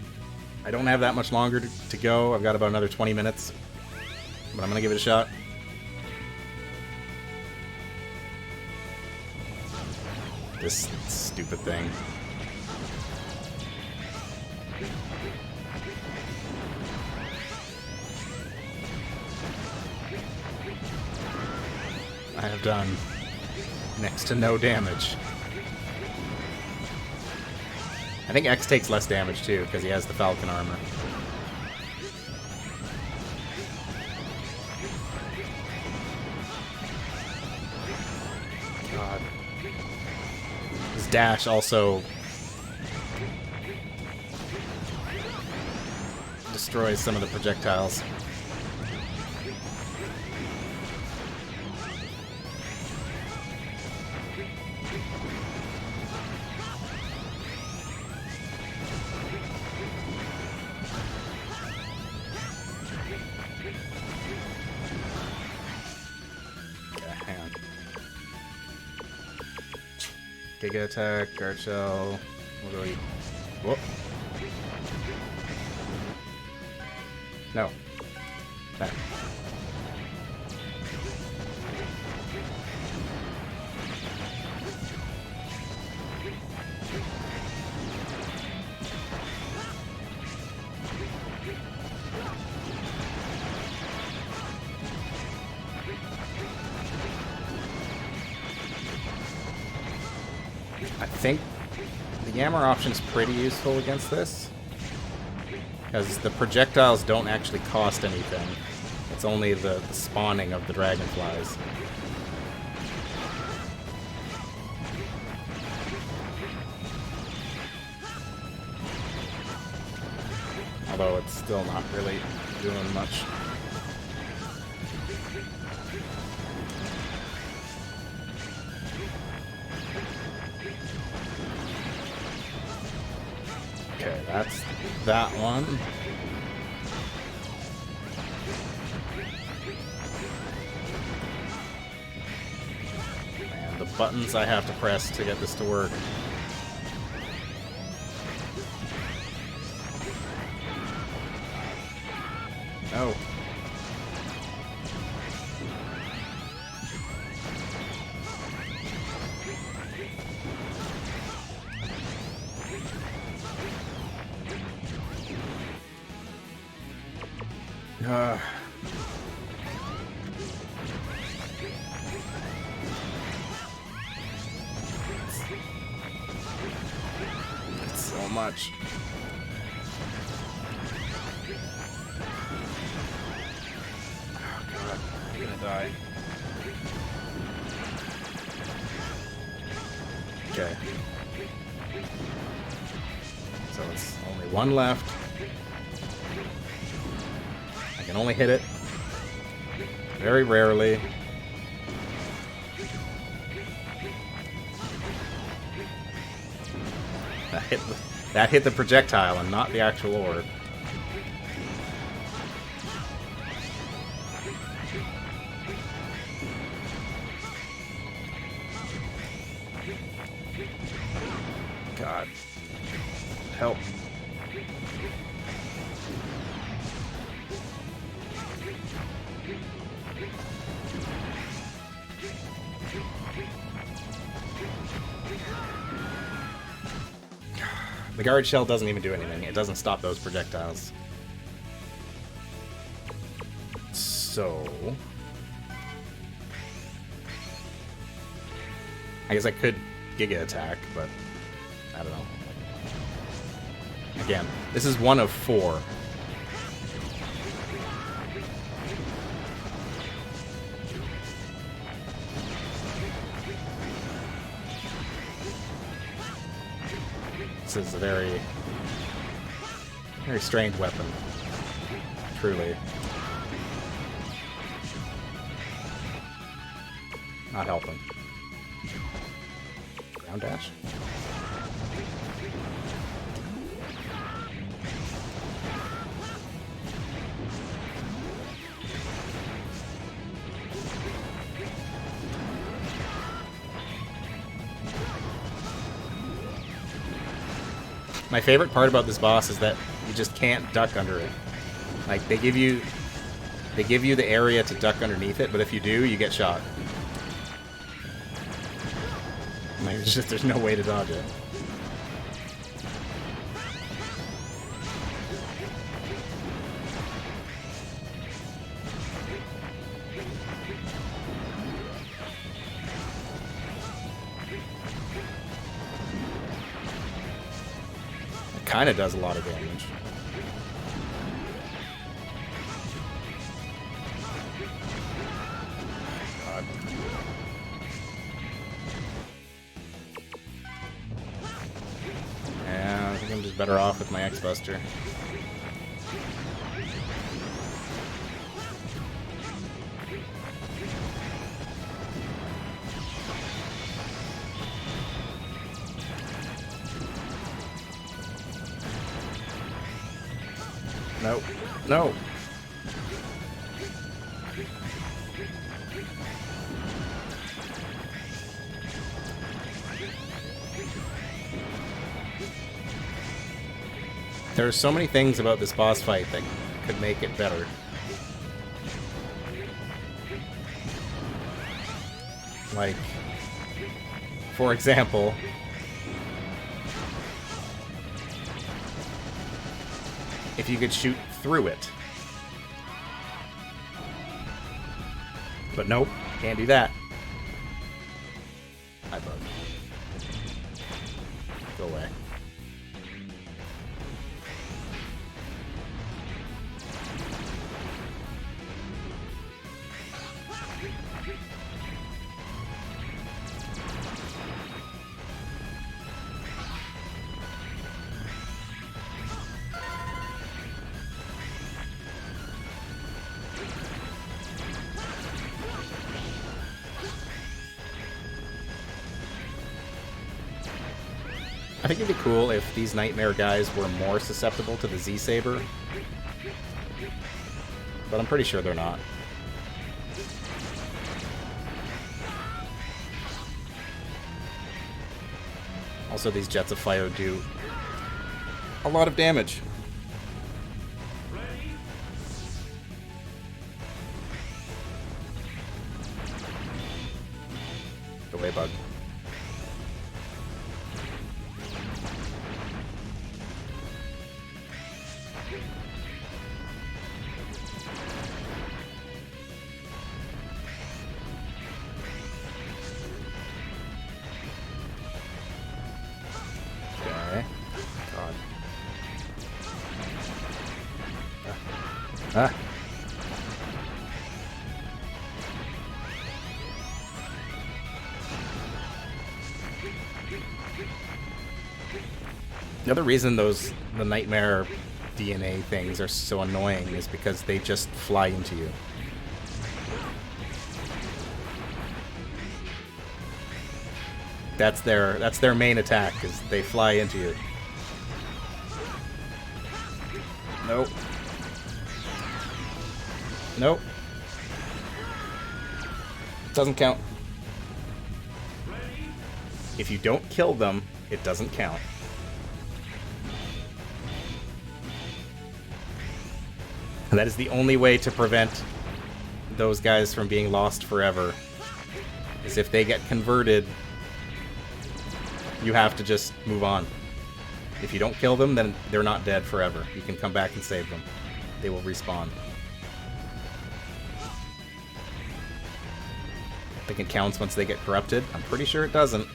I don't have that much longer to go. I've got about another 20 minutes. But I'm gonna give it a shot. This stupid thing. I have done next to no damage. I think X takes less damage too, because he has the Falcon armor. God. His dash also destroys some of the projectiles. Giga Attack, Guard Shell. What do we... Whoop. No. That. I think the Yammer option's pretty useful against this, because the projectiles don't actually cost anything. It's only the spawning of the dragonflies. Although it's still not really doing much. Okay, that's that one. Man, the buttons I have to press to get this to work. No. It's so much. Oh god, I'm gonna die. Okay. So it's only one left. I can only hit it very rarely. That hit the projectile and not the actual orb. God. Help. The guard shell doesn't even do anything. It doesn't stop those projectiles. So... I guess I could Giga Attack, but I don't know. Again, this is one of 4. This is a very, very strange weapon. Truly. Not helping. Ground dash? My favorite part about this boss is that you just can't duck under it. Like, they give you the area to duck underneath it, but if you do, you get shot. Like, there's no way to dodge it. Kind of does a lot of damage. God. Yeah, I think I'm just better off with my X-Buster. No. No. There are so many things about this boss fight that could make it better. Like, for example, if you could shoot through it. But nope, can't do that. Hi, bug. Go away. I think it'd be cool if these Nightmare guys were more susceptible to the Z-Saber. But I'm pretty sure they're not. Also, these Jets of Fire do a lot of damage. Go away, bug. Okay. God. Ah. The other reason the nightmare DNA things are so annoying is because they just fly into you. That's their main attack, is they fly into you. Nope. Nope. Doesn't count. If you don't kill them, it doesn't count. And that is the only way to prevent those guys from being lost forever. Is if they get converted, you have to just move on. If you don't kill them, then they're not dead forever. You can come back and save them. They will respawn. I think it counts once they get corrupted. I'm pretty sure it doesn't.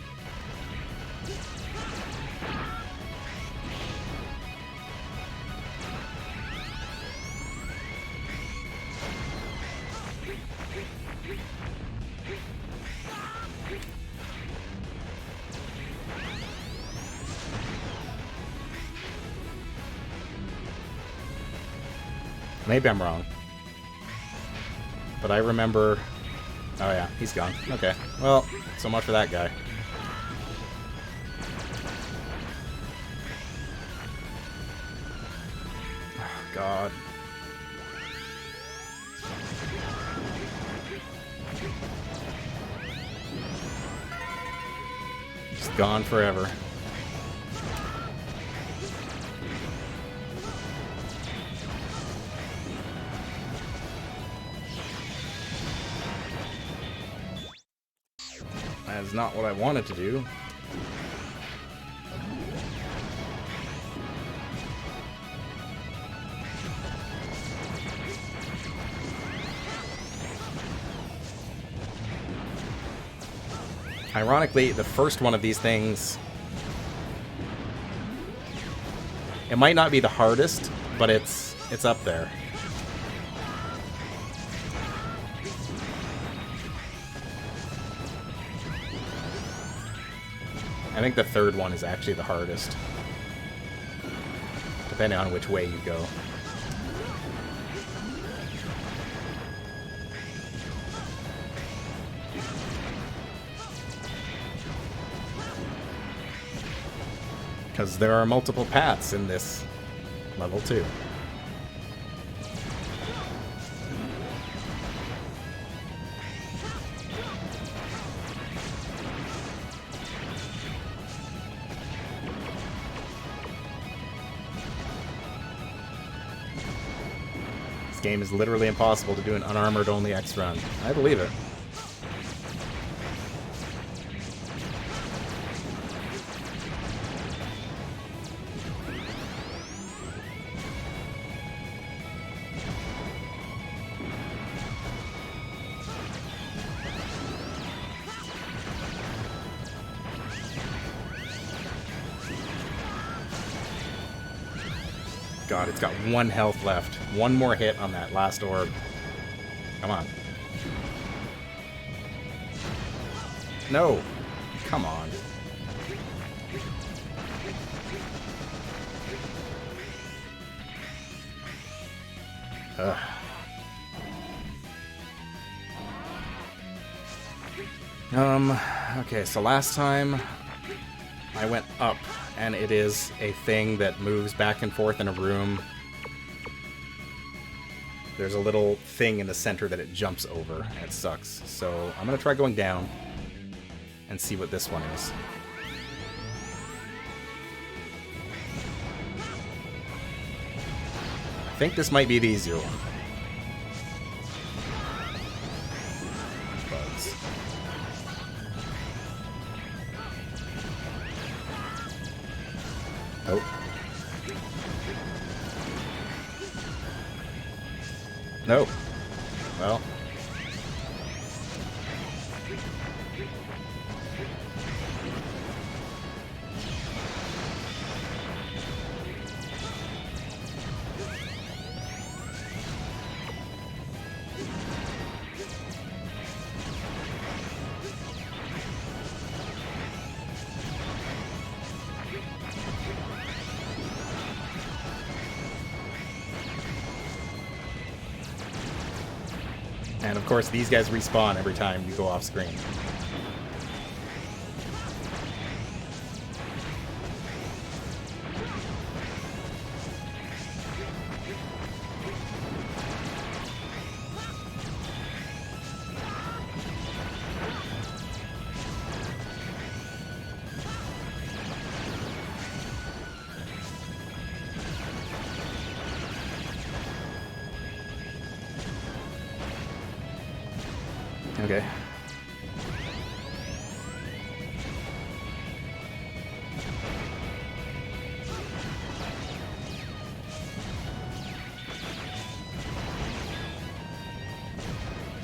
Maybe I'm wrong. But I remember... Oh yeah, he's gone. Okay. Well, so much for that guy. Oh, God. Just gone forever. That is not what I wanted to do. Ironically, the first one of these things, it might not be the hardest, but it's up there. I think the third one is actually the hardest, depending on which way you go. Because there are multiple paths in this level too. This game is literally impossible to do an unarmored only X run. I believe it. God, it's got 1 health left. One more hit on that last orb. Come on. No. Come on. Ugh. Okay, so last time I went up, and it is a thing that moves back and forth in a room. There's a little thing in the center that it jumps over. It sucks. So I'm gonna try going down and see what this one is. I think this might be the easier one. Bugs. Oh. No. Well. And of course, these guys respawn every time you go off screen. Okay.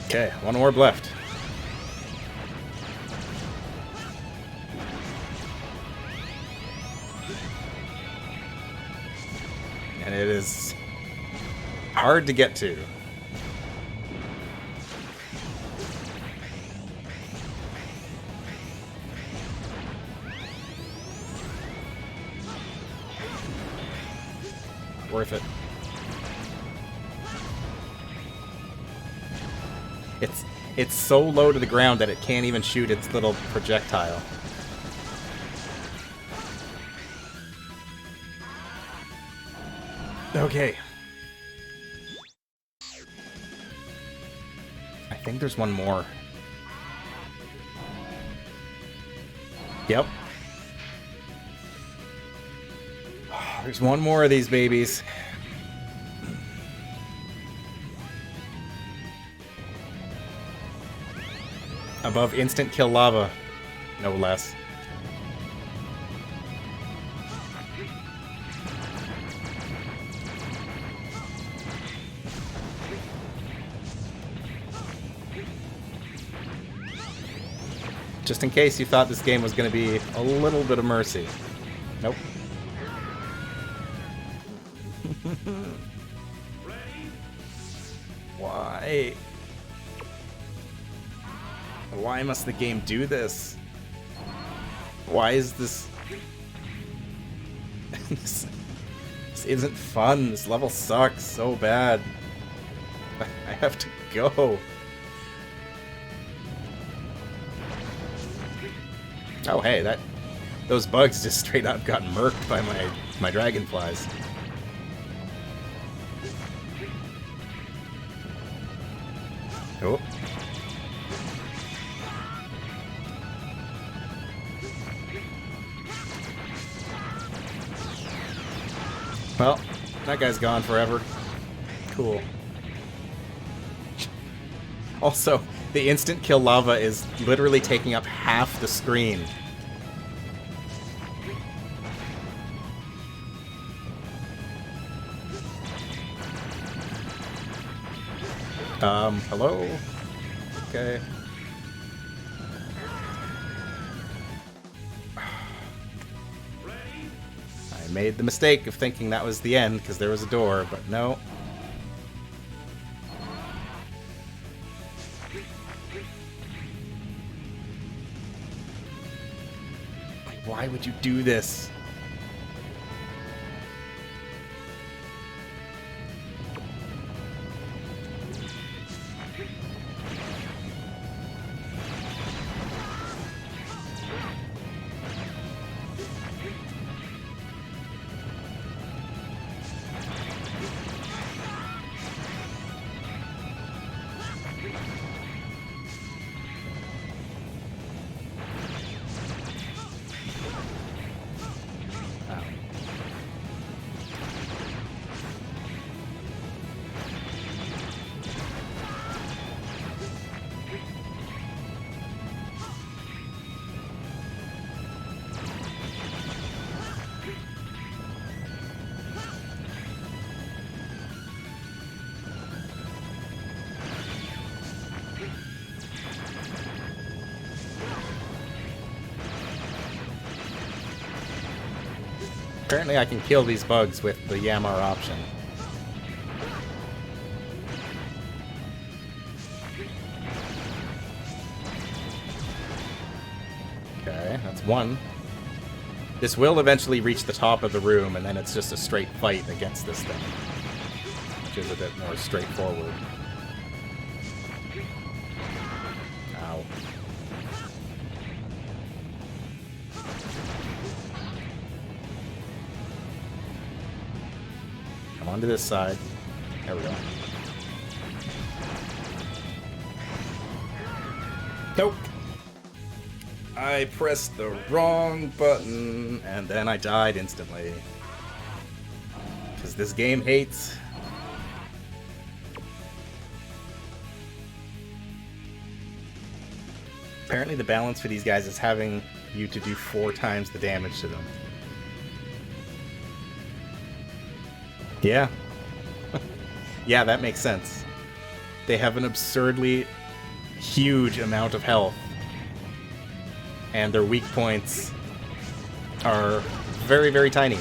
Okay, one orb left. And it is hard to get to. Worth it. It's so low to the ground that it can't even shoot its little projectile. Okay. I think there's one more. Yep. There's one more of these babies. Above instant kill lava, no less. Just in case you thought this game was going to be a little bit of mercy. Nope. Why? Why must the game do this? Why is this... this isn't fun. This level sucks so bad. I have to go. Oh hey, those bugs just straight up got murked by my dragonflies. Oh. Well, that guy's gone forever. Cool. Also, the instant kill lava is literally taking up half the screen. Hello? Okay. I made the mistake of thinking that was the end because there was a door, but no. Why would you do this? Apparently I can kill these bugs with the Yamar option. Okay, that's one. This will eventually reach the top of the room, and then it's just a straight fight against this thing, which is a bit more straightforward. onto this side. There we go. Nope. I pressed the wrong button, and then I died instantly. Because this game hates. Apparently the balance for these guys is having you to do 4 times the damage to them. Yeah. Yeah, that makes sense. They have an absurdly huge amount of health. And their weak points are very, very tiny.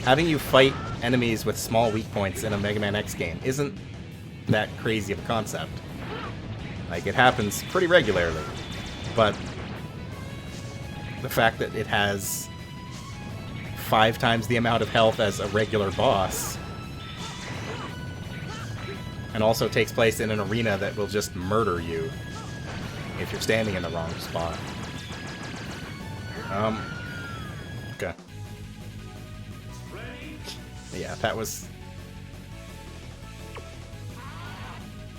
Having you fight enemies with small weak points in a Mega Man X game isn't that crazy of a concept. Like, it happens pretty regularly. But the fact that it has 5 times the amount of health as a regular boss, and also takes place in an arena that will just murder you if you're standing in the wrong spot. Okay. Yeah, that was...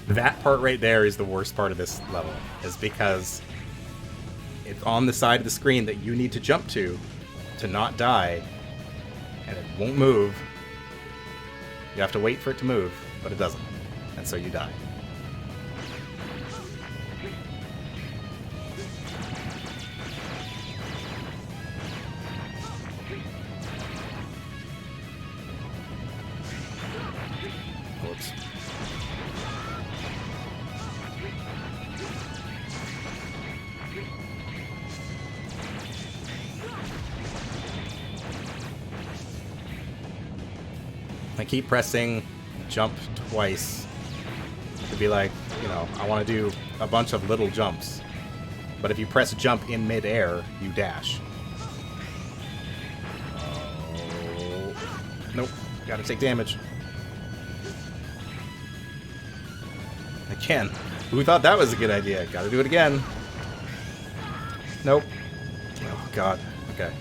That part right there is the worst part of this level, is because it's on the side of the screen that you need to jump to not die, and it won't move. You have to wait for it to move, but it doesn't, and so you die. Whoops. I keep pressing jump twice to be like, you know, I want to do a bunch of little jumps. But if you press jump in midair, you dash. Oh. Nope. Gotta take damage. I can. Who thought that was a good idea? Gotta do it again. Nope. Oh, God. Okay.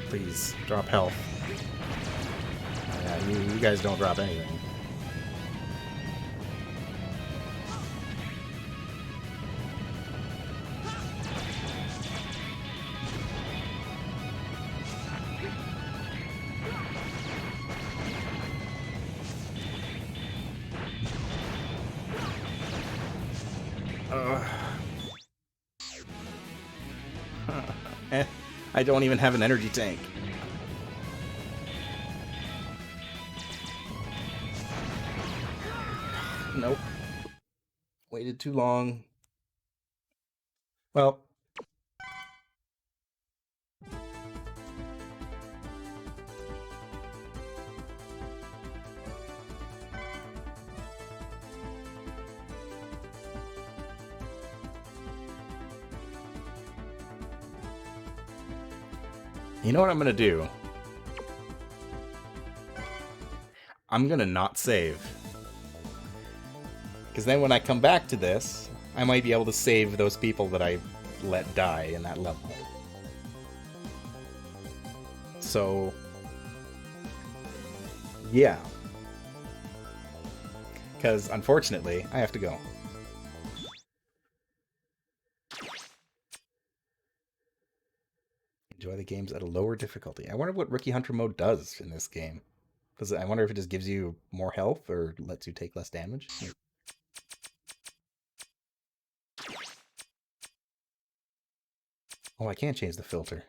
Please, drop health. Yeah, you guys don't drop anything. I don't even have an energy tank. Nope. Waited too long. Well. You know what I'm gonna do? I'm gonna not save. Because then when I come back to this, I might be able to save those people that I let die in that level. So, yeah. Because, unfortunately, I have to go. Enjoy the games at a lower difficulty. I wonder what Rookie Hunter mode does in this game. I wonder if it just gives you more health or lets you take less damage. Oh, I can't change the filter.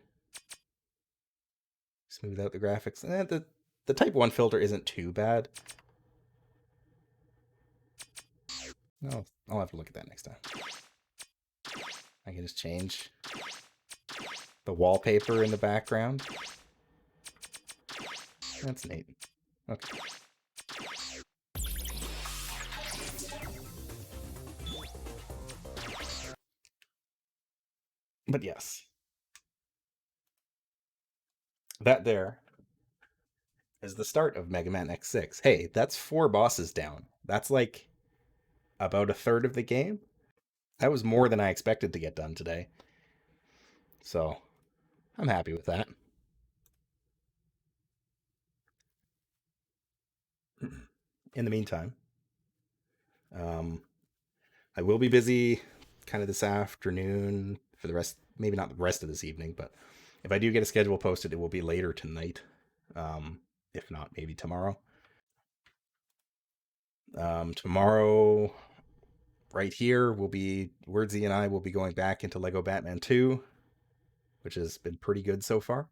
Smooth out the graphics. The Type 1 filter isn't too bad. No, I'll have to look at that next time. I can just change the wallpaper in the background. That's neat. Okay. But yes. That there is the start of Mega Man X6. Hey, that's 4 bosses down. That's like about a third of the game. That was more than I expected to get done today. So, I'm happy with that. In the meantime, I will be busy kind of this afternoon for the rest, maybe not the rest of this evening, but if I do get a schedule posted, it will be later tonight. If not, maybe tomorrow. Tomorrow, right here, will be Wordsy and I will be going back into Lego Batman 2, which has been pretty good so far.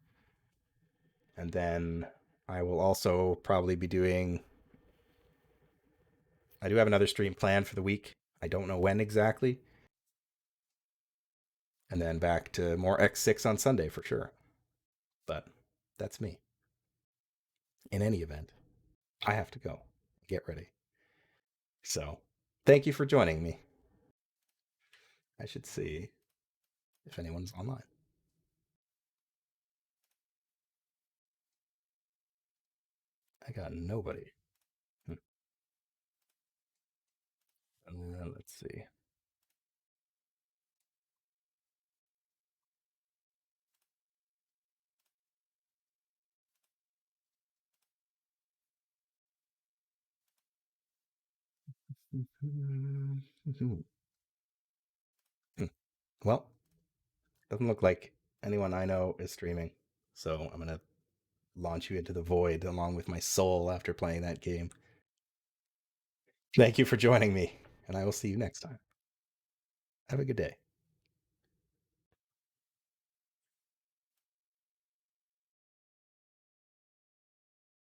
And then I will also probably be doing. I do have another stream planned for the week. I don't know when exactly. And then back to more X6 on Sunday for sure. But that's me. In any event, I have to go. Get ready. So, thank you for joining me. I should see if anyone's online. I got nobody. Let's see. Well, doesn't look like anyone I know is streaming. So I'm going to launch you into the void along with my soul after playing that game. Thank you for joining me, and I will see you next time. Have a good day.